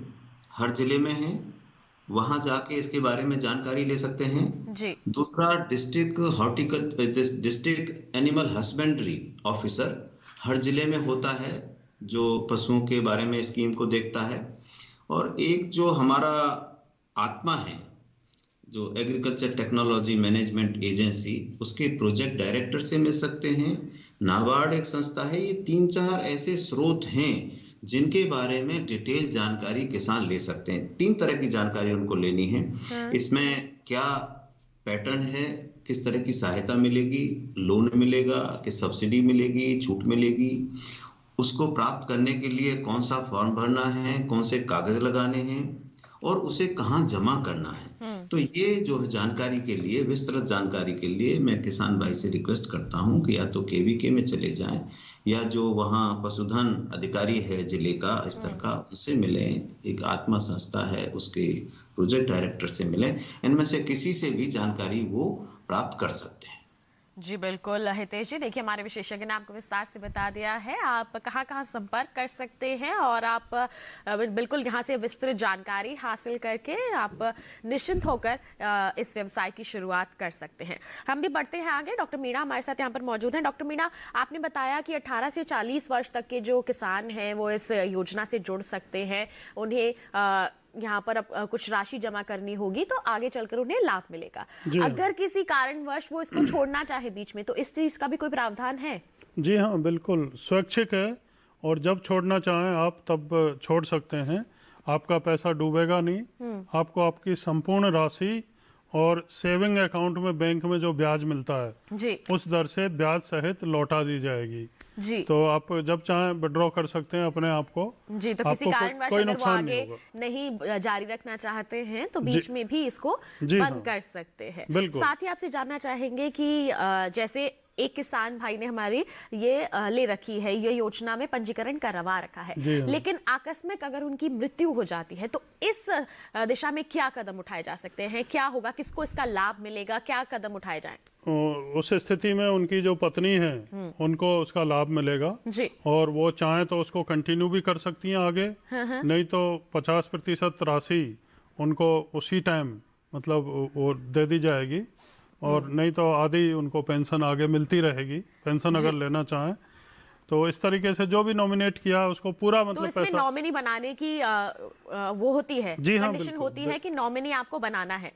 हर जिले में है, वहां जाके इसके बारे में जानकारी ले सकते हैं जी। दूसरा, डिस्ट्रिक्ट एनिमल हस्बेंड्री ऑफिसर हर जिले में होता है जो पशुओं के बारे में स्कीम को देखता है। और एक जो हमारा आत्मा है, जो एग्रीकल्चर टेक्नोलॉजी मैनेजमेंट एजेंसी, उसके प्रोजेक्ट डायरेक्टर से मिल सकते हैं। नाबार्ड एक संस्था है। ये 3-4 ऐसे स्रोत हैं जिनके बारे में डिटेल जानकारी किसान ले सकते हैं। 3 तरह की जानकारी उनको लेनी है। इसमें क्या पैटर्न है, किस तरह की सहायता मिलेगी, लोन मिलेगा कि सब्सिडी मिलेगी, छूट मिलेगी, उसको प्राप्त करने के लिए कौन सा फॉर्म भरना है, कौन से कागज लगाने हैं और उसे कहाँ जमा करना है। तो ये जो है जानकारी के लिए, विस्तृत जानकारी के लिए मैं किसान भाई से रिक्वेस्ट करता हूं कि या तो केवीके में चले जाएं या जो वहाँ पशुधन अधिकारी है जिले का स्तर का, उनसे मिलें। एक आत्मा संस्था है, उसके प्रोजेक्ट डायरेक्टर से मिलें। इनमें से किसी से भी जानकारी वो प्राप्त कर सकते हैं। जी बिल्कुल हितेश जी, देखिए हमारे विशेषज्ञ ने आपको विस्तार से बता दिया है आप कहाँ कहाँ संपर्क कर सकते हैं और आप बिल्कुल यहाँ से विस्तृत जानकारी हासिल करके आप निश्चिंत होकर इस व्यवसाय की शुरुआत कर सकते हैं। हम भी बढ़ते हैं आगे। डॉक्टर मीणा हमारे साथ यहाँ पर मौजूद हैं। डॉक्टर मीणा, आपने बताया कि 18 से 40 वर्ष तक के जो किसान हैं वो इस योजना से जुड़ सकते हैं। उन्हें यहाँ पर अब कुछ राशि जमा करनी होगी तो आगे चलकर उन्हें लाभ मिलेगा। अगर किसी कारणवश वो इसको छोड़ना चाहे बीच में, तो इस चीज का भी कोई प्रावधान है? जी हाँ, बिल्कुल स्वैच्छिक है और जब छोड़ना चाहें आप तब छोड़ सकते हैं। आपका पैसा डूबेगा नहीं। आपको आपकी संपूर्ण राशि और सेविंग अकाउंट में बैंक में जो ब्याज मिलता है जी, उस दर से ब्याज सहित लौटा दी जाएगी जी। तो आप जब चाहें विड्रॉ कर सकते हैं अपने आप को जी। तो किसी कारणवश अगर वो आगे नहीं जारी रखना चाहते हैं तो बीच में भी इसको बंद कर सकते हैं। साथ ही आपसे जानना चाहेंगे कि जैसे एक किसान भाई ने हमारी ये ले रखी है, ये योजना में पंजीकरण करवा रखा है, लेकिन आकस्मिक अगर उनकी मृत्यु हो जाती है तो इस दिशा में क्या कदम उठाए जा सकते हैं? क्या होगा, किसको इसका लाभ मिलेगा, क्या कदम उठाए जाएं? उस स्थिति में उनकी जो पत्नी है उनको उसका लाभ मिलेगा जी। और वो चाहे तो उसको कंटिन्यू भी कर सकती हैं आगे, नहीं तो 50% राशि उनको उसी टाइम मतलब वो दे दी जाएगी और नहीं तो आधी उनको पेंशन आगे मिलती रहेगी। पेंशन अगर लेना चाहें तो इस तरीके से जो भी नॉमिनेट किया उसको पूरा मतलब तो इसमें नॉमिनी बनाने की वो होती है, जी हाँ, कंडीशन होती है कि नॉमिनी आपको बनाना है।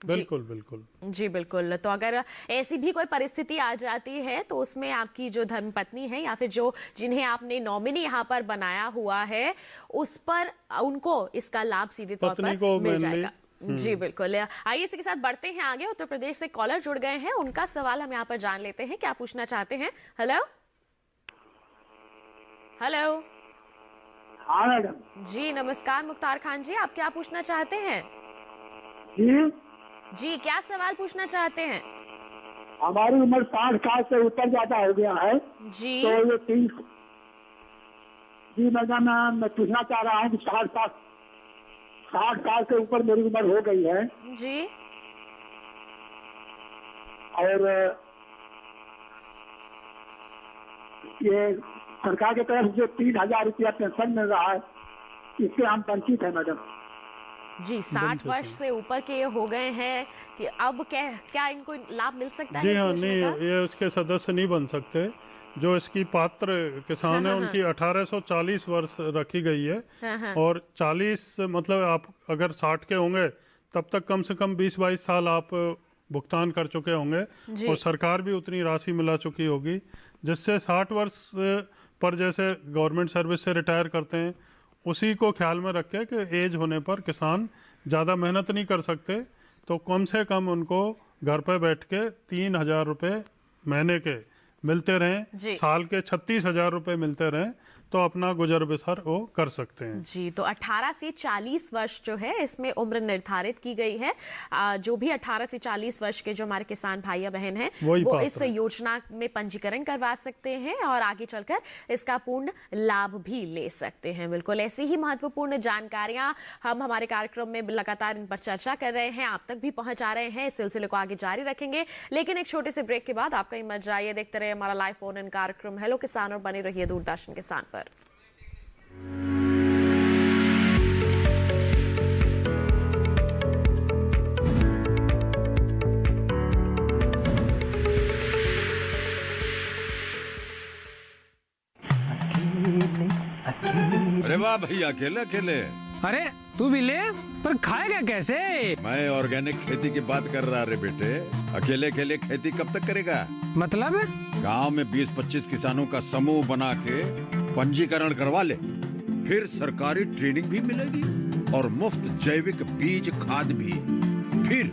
बिल्कुल बिल्कुल जी बिल्कुल। तो अगर ऐसी भी कोई परिस्थिति आ जाती है तो उसमें आपकी जो धर्मपत्नी है या फिर जो जिन्हें आपने नॉमिनी यहाँ पर बनाया हुआ है उस पर उनको इसका लाभ सीधे तौर पर मिल जाएगा। जी बिल्कुल। आइए इसी के साथ बढ़ते हैं आगे। उत्तर प्रदेश से कॉलर जुड़ गए हैं, उनका सवाल हम यहाँ पर जान लेते हैं, क्या पूछना चाहते हैं। Hello hello. हाँ मैडम जी नमस्कार मुख्तार खान जी, आप क्या पूछना चाहते हैं? जी क्या सवाल पूछना चाहते हैं? हमारी उम्र 60 साल से ऊपर ज्यादा हो गया है जी। तो ये 3 जी मैडम मैं पूछना चाह रहा हूँ कि 60 साल से ऊपर मेरी उम्र हो गई है जी और ये सरकार की तरफ से 3000 रुपया पेंशन मिल रहा है, इससे हम वंचित है मैडम। जी 60 वर्ष से ऊपर के हो गए हैं कि अब क्या इनको लाभ मिल सकता है? जी हाँ, नहीं ये उसके सदस्य नहीं बन सकते। जो इसकी पात्र किसान है उनकी 1840 वर्ष रखी गई है और 40 मतलब आप अगर 60 के होंगे तब तक कम से कम 20-22 साल आप भुगतान कर चुके होंगे और सरकार भी उतनी राशि मिला चुकी होगी, जिससे 60 वर्ष पर जैसे गवर्नमेंट सर्विस से रिटायर करते हैं उसी को ख्याल में रख के कि एज होने पर किसान ज़्यादा मेहनत नहीं कर सकते तो कम से कम उनको घर पर बैठ के 3000 रुपये महीने के मिलते जी। रहें, साल के 36,000 रुपए मिलते रहें, तो अपना गुजर बसर वो कर सकते हैं। जी, तो 18 से 40 वर्ष जो है इसमें उम्र निर्धारित की गई है। जो भी 18 से 40 वर्ष के जो हमारे किसान भाई बहन हैं वो इस योजना में पंजीकरण करवा सकते हैं और आगे चलकर इसका पूर्ण लाभ भी ले सकते हैं। बिल्कुल ऐसी ही महत्वपूर्ण जानकारियां हम हमारे कार्यक्रम में लगातार इन पर चर्चा कर रहे हैं, आप तक भी पहुंचा रहे हैं। इस सिलसिले को आगे जारी रखेंगे, लेकिन एक छोटे से ब्रेक के बाद आप कहीं मत जाइए, देखते रहिए हमारा लाइव फोन इन कार्यक्रम हेलो किसान और बने रहिए दूरदर्शन किसान पर। अरे वाह भैया, अकेले अकेले। अरे तू भी ले, पर खाएगा कैसे? मैं ऑर्गेनिक खेती की बात कर रहा रे बेटे। अकेले अकेले खेती कब तक करेगा? मतलब गांव में 20-25 किसानों का समूह बना के पंजीकरण करवा ले, फिर सरकारी ट्रेनिंग भी मिलेगी और मुफ्त जैविक बीज खाद भी। फिर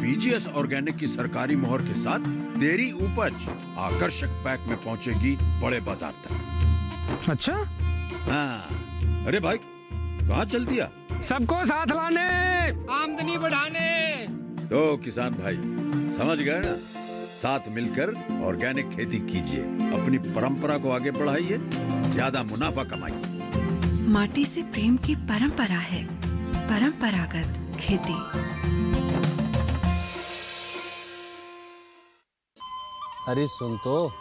पीजीएस ऑर्गेनिक की सरकारी मोहर के साथ तेरी उपज आकर्षक पैक में पहुंचेगी बड़े बाजार तक। अच्छा? हाँ। अरे भाई कहाँ चल दिया? सबको साथ लाने, आमदनी बढ़ाने। तो किसान भाई समझ गए ना? साथ मिलकर ऑर्गेनिक खेती कीजिए, अपनी परंपरा को आगे बढ़ाइए, ज्यादा मुनाफा कमाइए। माटी से प्रेम की परंपरा है परंपरागत खेती। अरे सुन तो।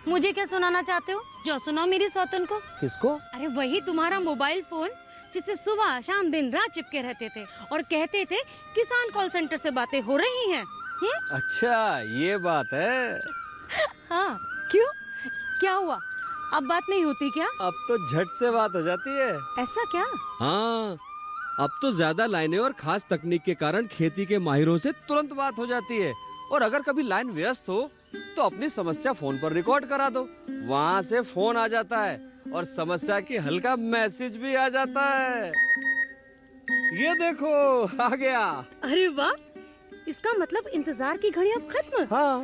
मुझे क्या सुनाना चाहते हो? जो सुनाओ मेरी सौतन को। किसको? अरे वही तुम्हारा मोबाइल फोन जिससे सुबह शाम दिन रात चिपके रहते थे और कहते थे किसान कॉल सेंटर से बातें हो रही हैं। अच्छा ये बात है। हाँ क्यों, क्या हुआ? अब बात नहीं होती क्या? अब तो झट से बात हो जाती है। ऐसा क्या? हाँ, अब तो ज्यादा लाइनें और खास तकनीक के कारण खेती के माहिरों से तुरंत बात हो जाती है। और अगर कभी लाइन व्यस्त हो तो अपनी समस्या फोन पर रिकॉर्ड करा दो, वहाँ से फोन आ जाता है और समस्या की हल का मैसेज भी आ जाता है। ये देखो आ गया। अरे वाह, इसका मतलब इंतजार की घड़ी अब खत्म। हाँ।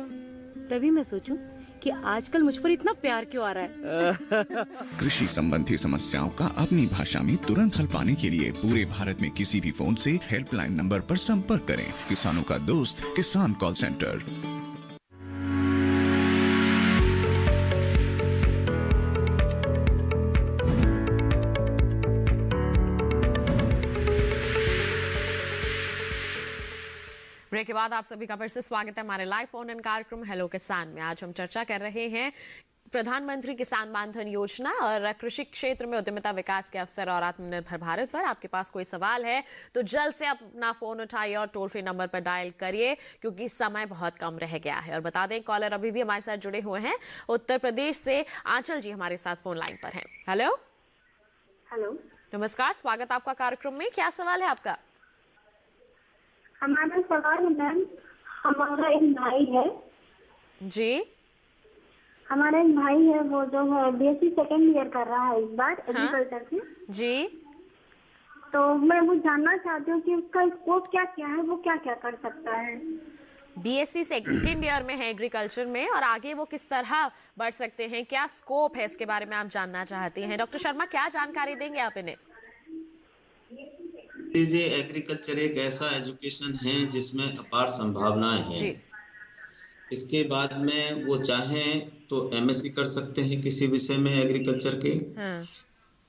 तभी मैं सोचूं कि आजकल मुझ पर इतना प्यार क्यों आ रहा है। कृषि संबंधी समस्याओं का अपनी भाषा में तुरंत हल पाने के लिए पूरे भारत में किसी भी फोन से हेल्पलाइन नंबर पर संपर्क करें। किसानों का दोस्त किसान कॉल सेंटर। ब्रेक के बाद आप सभी का फिर से स्वागत है हमारे लाइव फोन इन कार्यक्रम हेलो किसान में। आज हम चर्चा कर रहे हैं प्रधानमंत्री किसान मानधन योजना और कृषि क्षेत्र में उद्यमिता विकास के अवसर और आत्मनिर्भर भारत पर। आपके पास कोई सवाल है तो जल्द से अपना फोन उठाइए और टोल फ्री नंबर पर डायल करिए, क्योंकि समय बहुत कम रह गया है। और बता दें कॉलर अभी भी हमारे साथ जुड़े हुए हैं उत्तर प्रदेश से। आंचल जी हमारे साथ फोन लाइन पर हैं। हेलो हेलो, नमस्कार, स्वागत आपका कार्यक्रम में। क्या सवाल है आपका? हमारा सवाल है मैम, हमारा एक भाई है जी, हमारा एक भाई है, वो जो है बीएससी सेकेंड ईयर कर रहा है इस बार एग्रीकल्चर की। जी, तो मैं वो जानना चाहती हूँ कि उसका स्कोप क्या क्या है, वो क्या क्या कर सकता है। बीएससी सेकेंड ईयर में है एग्रीकल्चर में, और आगे वो किस तरह बढ़ सकते हैं, क्या स्कोप है, इसके बारे में आप जानना चाहती हैं। डॉक्टर शर्मा क्या जानकारी देंगे आप इन्हें? एग्रीकल्चर एक ऐसा एजुकेशन है जिसमें अपार संभावनाएं हैं। इसके बाद में वो चाहें तो एमएससी कर सकते हैं किसी विषय में एग्रीकल्चर के,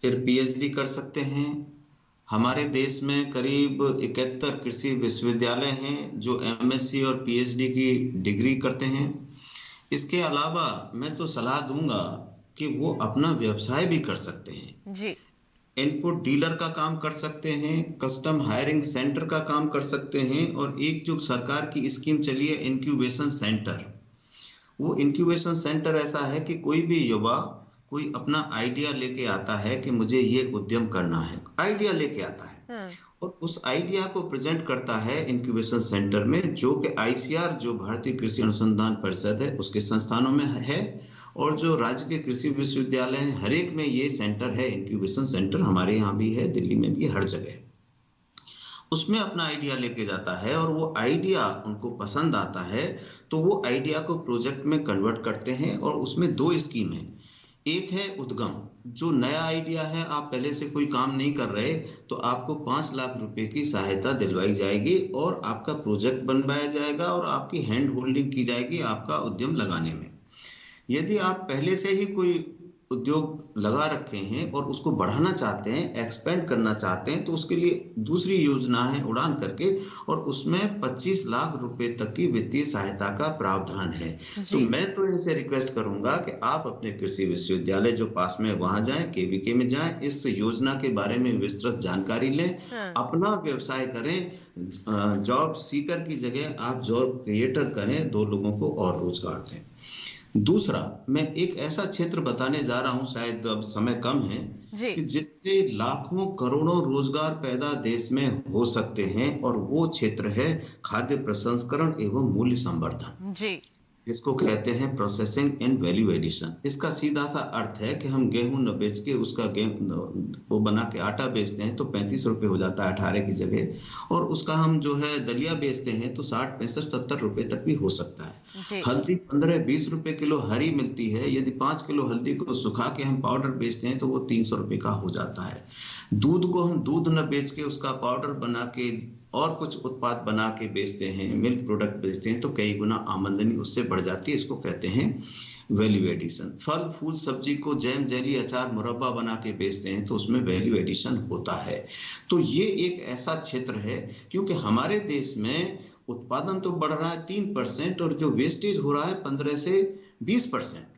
फिर पीएचडी कर सकते हैं। हमारे देश में करीब 71 कृषि विश्वविद्यालय हैं जो एमएससी और पीएचडी की डिग्री करते हैं। इसके अलावा मैं तो सलाह दूंगा कि वो अपना व्यवसाय भी कर सकते हैं जी। इनपुट डीलर का काम कर सकते हैं, कस्टम हायरिंग सेंटर का काम कर सकते हैं, और एक जो सरकार की स्कीम चली है इंक्यूबेशन सेंटर, वो इंक्यूबेशन सेंटर ऐसा है कि कोई भी युवा कोई अपना आइडिया लेके आता है कि मुझे ये उद्यम करना है, आइडिया लेके आता है और उस आइडिया को प्रेजेंट करता है इंक्यूबेशन सेंटर में, जो कि आईसीआर जो भारतीय कृषि अनुसंधान परिषद है उसके संस्थानों में है, और जो राज्य के कृषि विश्वविद्यालय हैं हर एक में ये सेंटर है, इंक्यूबेशन सेंटर हमारे यहाँ भी है, दिल्ली में भी, हर जगह है। उसमें अपना आइडिया लेके जाता है और वो आइडिया उनको पसंद आता है तो वो आइडिया को प्रोजेक्ट में कन्वर्ट करते हैं। और उसमें 2 स्कीम है। एक है उद्गम, जो नया आइडिया है, आप पहले से कोई काम नहीं कर रहे तो आपको 5 लाख रुपए की सहायता दिलवाई जाएगी और आपका प्रोजेक्ट बनवाया जाएगा और आपकी हैंड होल्डिंग की जाएगी आपका उद्यम लगाने में। यदि आप पहले से ही कोई उद्योग लगा रखे हैं और उसको बढ़ाना चाहते हैं, एक्सपेंड करना चाहते हैं, तो उसके लिए दूसरी योजना है उड़ान करके, और उसमें 25 लाख रुपए तक की वित्तीय सहायता का प्रावधान है। तो मैं तो इनसे रिक्वेस्ट करूंगा कि आप अपने कृषि विश्वविद्यालय जो पास में वहां जाएं, केवीके में जाएं, इस योजना के बारे में विस्तृत जानकारी लें, अपना व्यवसाय करें। जॉब सीकर की जगह आप जॉब क्रिएटर करें, 2 लोगों को और रोजगार दें। दूसरा, मैं एक ऐसा क्षेत्र बताने जा रहा हूं, शायद अब समय कम है, कि जिससे लाखों करोड़ों रोजगार पैदा देश में हो सकते हैं, और वो क्षेत्र है खाद्य प्रसंस्करण एवं मूल्य संवर्धन, इसको कहते हैं प्रोसेसिंग एंड वैल्यू एडिशन। इसका सीधा सा अर्थ है कि हम गेहूं न बेच के उसका गेहूं वो बना के आटा बेचते हैं तो 35 रुपए हो जाता है 18 की जगह, और उसका हम जो है दलिया बेचते हैं तो 60, 65, 70 रुपए तक भी हो सकता है। हल्दी 15-20 रुपए किलो हरी मिलती है, यदि 5 किलो हल्दी को सुखा के हम पाउडर बेचते हैं तो वो 300 रुपए का हो जाता है। दूध को हम दूध न बेच के उसका पाउडर बना के और कुछ उत्पाद बना के बेचते हैं, मिल्क प्रोडक्ट बेचते हैं, तो कई गुना आमदनी उससे बढ़ जाती है। इसको कहते हैं वैल्यू एडिशन। फल फूल सब्जी को जैम, जेली, अचार, मुरब्बा बना के बेचते हैं तो उसमें वैल्यू एडिशन होता है। तो ये एक ऐसा क्षेत्र है, क्योंकि हमारे देश में उत्पादन तो बढ़ रहा है 3% और जो वेस्टेज हो रहा है 15 से 20%।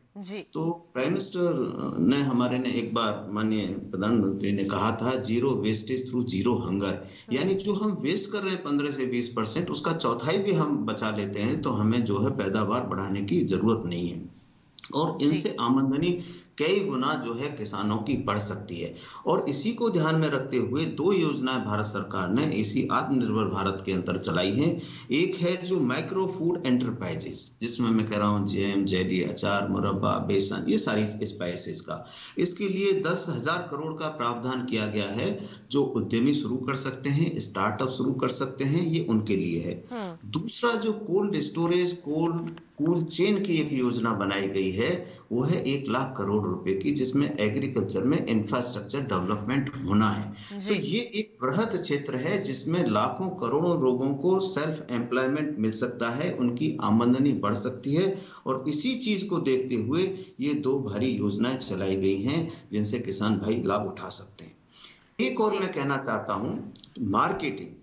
तो प्राइम मिनिस्टर ने हमारे ने एक बार माननीय प्रधानमंत्री ने कहा था, zero wastage through zero hunger, यानी जो हम वेस्ट कर रहे हैं 15 से 20%, उसका चौथाई भी हम बचा लेते हैं तो हमें जो है पैदावार बढ़ाने की जरूरत नहीं है, और इनसे आमदनी कई गुना जो है किसानों की बढ़ सकती है। और इसी को ध्यान में रखते हुए 2 योजनाएं भारत सरकार ने इसी आत्मनिर्भर भारत के अंदर चलाई हैं। एक है जो माइक्रो फूड एंटरप्राइजेस, जिसमें मैं कह रहा हूँ जैम, जेली, अचार, मुरब्बा, बेसन, ये सारी स्पाइसेस का, इसके लिए 10,000 करोड़ का प्रावधान किया गया है। जो उद्यमी शुरू कर सकते हैं, स्टार्टअप शुरू कर सकते हैं, ये उनके लिए है। दूसरा जो कोल्ड स्टोरेज, कोल्ड चेन की एक योजना बनाई गई है, वो है 1 लाख करोड़ रुपए की, जिसमें एग्रीकल्चर में इंफ्रास्ट्रक्चर डेवलपमेंट होना है। तो ये एक बृहद क्षेत्र है जिसमें लाखों करोड़ों लोगों को सेल्फ एम्प्लॉयमेंट मिल सकता है, उनकी आमदनी बढ़ सकती है। और इसी चीज को देखते हुए ये 2 भारी योजनाएं चलाई गई हैं जिनसे किसान भाई लाभ उठा सकते हैं। एक और मैं कहना चाहता हूं, मार्केटिंग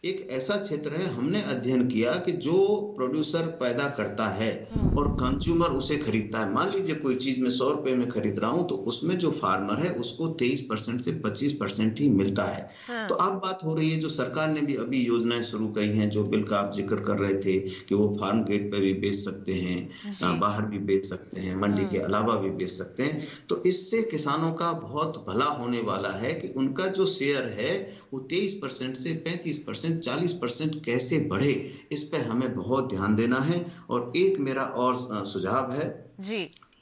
एक ऐसा क्षेत्र है, हमने अध्ययन किया कि जो प्रोड्यूसर पैदा करता है और कंज्यूमर उसे खरीदता है, मान लीजिए कोई चीज मैं 100 रुपए में खरीद रहा हूं तो उसमें जो फार्मर है उसको 23% से 25% ही मिलता है। तो अब बात हो रही है, जो सरकार ने भी अभी योजनाएं शुरू करी हैं, जो बिल का आप जिक्र कर रहे थे कि वो फार्म गेट पे भी बेच सकते हैं, बाहर भी बेच सकते हैं, मंडी के अलावा भी बेच सकते हैं। तो इससे किसानों का बहुत भला होने वाला है कि उनका जो शेयर है वो 23% से 35%, 40% कैसे बढ़े, इस पे हमें बहुत ध्यान देना है। और एक मेरा और सुझाव है,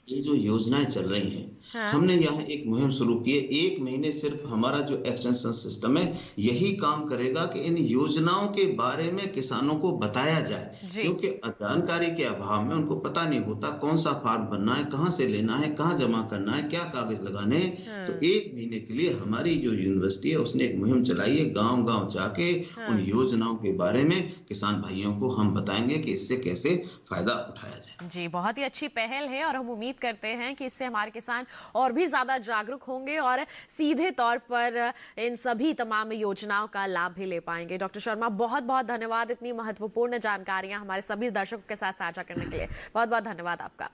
ये जो योजनाएं चल रही हैं, हमने यहाँ एक मुहिम शुरू की है। 1 महीने सिर्फ हमारा जो एक्सटेंशन सिस्टम है यही काम करेगा कि इन योजनाओं के बारे में किसानों को बताया जाए, क्योंकि जानकारी के अभाव में उनको पता नहीं होता कौन सा फॉर्म भरना है, कहाँ से लेना है, कहाँ जमा करना है, क्या कागज लगाने हैं। तो 1 महीने के लिए हमारी जो यूनिवर्सिटी है उसने एक मुहिम चलाई है, गाँव गाँव जाके उन योजनाओं के बारे में किसान भाइयों को हम बताएंगे कि इससे कैसे फायदा उठाया जाए। जी, बहुत ही अच्छी पहल है और हम उम्मीद करते हैं कि इससे हमारे किसान और भी ज्यादा जागरूक होंगे और सीधे तौर पर इन सभी तमाम योजनाओं का लाभ भी ले पाएंगे। डॉक्टर शर्मा, बहुत बहुत धन्यवाद इतनी महत्वपूर्ण जानकारियां हमारे सभी दर्शकों के साथ साझा करने के लिए। बहुत बहुत धन्यवाद आपका।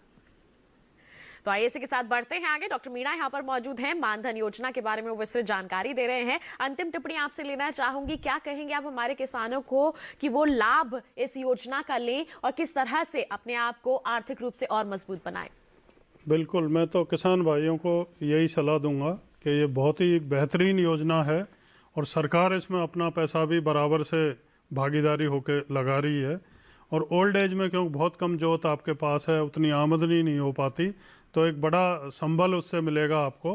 तो आइए इसी के साथ बढ़ते हैं आगे। डॉक्टर मीणा यहाँ पर मौजूद हैं, मानधन योजना के बारे में विस्तृत जानकारी दे रहे हैं। अंतिम टिप्पणी आपसे लेना चाहूंगी, क्या कहेंगे आप हमारे किसानों को कि वो लाभ इस योजना का लें और किस तरह से अपने आप को आर्थिक रूप से और मजबूत बनाएं? बिल्कुल, मैं तो किसान भाइयों को यही सलाह दूंगा कि ये बहुत ही बेहतरीन योजना है और सरकार इसमें अपना पैसा भी बराबर से भागीदारी होकर लगा रही है। और ओल्ड एज में क्योंकि बहुत कम जोत आपके पास है, उतनी आमदनी नहीं हो पाती, तो एक बड़ा संबल उससे मिलेगा आपको।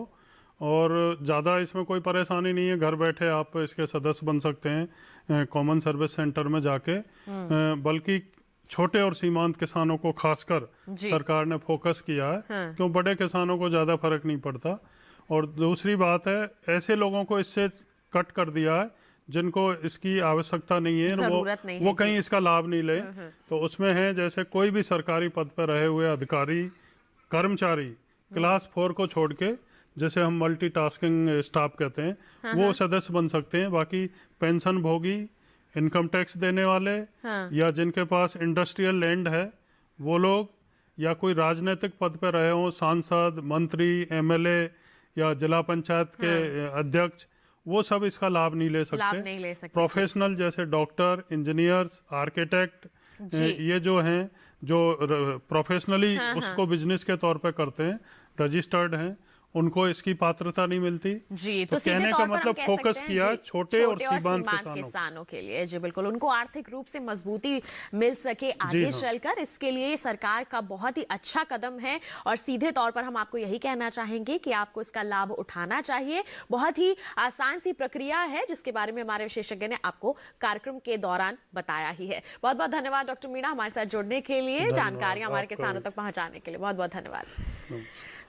और ज़्यादा इसमें कोई परेशानी नहीं है, घर बैठे आप इसके सदस्य बन सकते हैं कॉमन सर्विस सेंटर में जाके। बल्कि छोटे और सीमांत किसानों को खासकर सरकार ने फोकस किया है, क्यों बड़े किसानों को ज़्यादा फर्क नहीं पड़ता। और दूसरी बात है, ऐसे लोगों को इससे कट कर दिया है जिनको इसकी आवश्यकता नहीं है, वो कहीं इसका लाभ नहीं ले। तो उसमें है जैसे कोई भी सरकारी पद पर रहे हुए अधिकारी कर्मचारी क्लास 4 को छोड़ के, जैसे हम मल्टीटास्किंग स्टाफ कहते हैं, वो सदस्य बन सकते हैं। बाकी पेंशन भोगी, इनकम टैक्स देने वाले, या जिनके पास इंडस्ट्रियल लैंड है वो लोग, या कोई राजनीतिक पद पर रहे हों, सांसद, मंत्री, एमएलए या जिला पंचायत के अध्यक्ष, वो सब इसका लाभ नहीं ले सकते। प्रोफेशनल जैसे डॉक्टर, इंजीनियर्स, आर्किटेक्ट, ये जो हैं जो प्रोफेशनली उसको बिजनेस के तौर पे करते हैं, रजिस्टर्ड हैं, उनको इसकी पात्रता नहीं मिलती जी। तो कहने का मतलब फोकस किया छोटे और सीमांत किसानों के लिए। जी बिल्कुल, उनको आर्थिक रूप से मजबूती मिल सके आगे चलकर, इसके लिए सरकार का बहुत ही अच्छा कदम है। और सीधे तौर पर हम आपको यही कहना चाहेंगे कि आपको इसका लाभ उठाना चाहिए। बहुत ही आसान सी प्रक्रिया है जिसके बारे में हमारे विशेषज्ञ ने आपको कार्यक्रम के दौरान बताया ही है। बहुत बहुत धन्यवाद डॉक्टर मीणा हमारे साथ जुड़ने के लिए, जानकारियां हमारे किसानों तक पहुंचाने के लिए। बहुत बहुत धन्यवाद।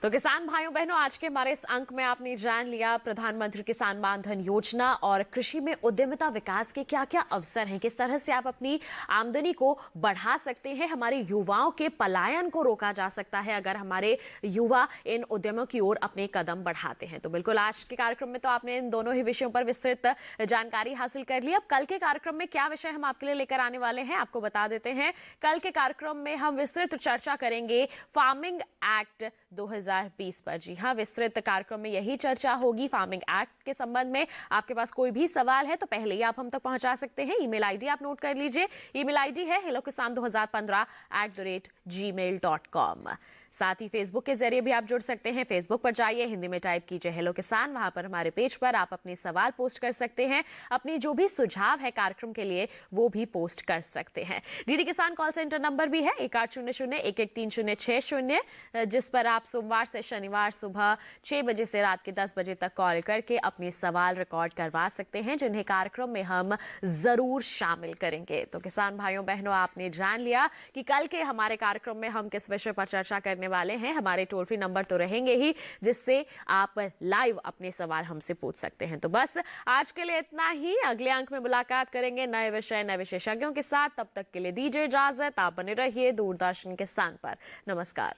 तो किसान भाइयों बहनों, आज के हमारे इस अंक में आपने जान लिया प्रधानमंत्री किसान मानधन योजना और कृषि में उद्यमिता विकास के क्या क्या अवसर हैं, किस तरह से आप अपनी आमदनी को बढ़ा सकते हैं, हमारे युवाओं के पलायन को रोका जा सकता है अगर हमारे युवा इन उद्यमों की ओर अपने कदम बढ़ाते हैं। तो बिल्कुल आज के कार्यक्रम में तो आपने इन दोनों ही विषयों पर विस्तृत जानकारी हासिल कर ली। अब कल के कार्यक्रम में क्या विषय हम आपके लिए लेकर आने वाले हैं आपको बता देते हैं। कल के कार्यक्रम में हम विस्तृत चर्चा करेंगे फार्मिंग एक्ट 2020 पर। जी हाँ, विस्तृत कार्यक्रम में यही चर्चा होगी फार्मिंग एक्ट के संबंध में। आपके पास कोई भी सवाल है तो पहले ही आप हम तक पहुंचा सकते हैं। ईमेल आईडी आप नोट कर लीजिए। ईमेल आईडी है hellokisan2015@gmail.com। साथ ही फेसबुक के जरिए भी आप जुड़ सकते हैं। फेसबुक पर जाइए, हिंदी में टाइप कीजिए हेलो किसान, वहां पर हमारे पेज पर आप अपने सवाल पोस्ट कर सकते हैं, अपनी जो भी सुझाव है कार्यक्रम के लिए वो भी पोस्ट कर सकते हैं। डीडी किसान कॉल सेंटर नंबर भी है 1800-113060, जिस पर आप सोमवार से शनिवार सुबह 6 बजे से रात के 10 बजे तक कॉल करके अपने सवाल रिकॉर्ड करवा सकते हैं, जिन्हें कार्यक्रम में हम जरूर शामिल करेंगे। तो किसान भाइयों बहनों, आपने जान लिया कि कल के हमारे कार्यक्रम में हम किस विषय पर चर्चा करने वाले हैं। हमारे टोल फ्री नंबर तो रहेंगे ही, जिससे आप लाइव अपने सवाल हमसे पूछ सकते हैं। तो बस आज के लिए इतना ही। अगले अंक में मुलाकात करेंगे नए विषय नए विशेषज्ञों के साथ। तब तक के लिए दीजिए इजाजत। आप बने रहिए दूरदर्शन किसान पर। नमस्कार।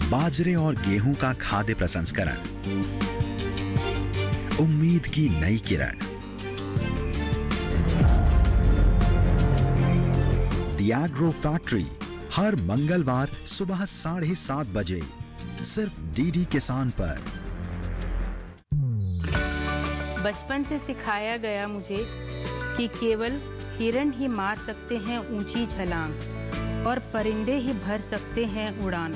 बाजरे और गेहूं का खाद्य प्रसंस्करण, उम्मीद की नई किरण। द एग्रो फैक्ट्री हर मंगलवार सुबह 7:30 बजे सिर्फ डीडी किसान पर। बचपन से सिखाया गया मुझे कि केवल हिरण ही मार सकते हैं ऊंची छलांग और परिंदे ही भर सकते हैं उड़ान।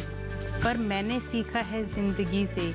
पर मैंने सीखा है जिंदगी से,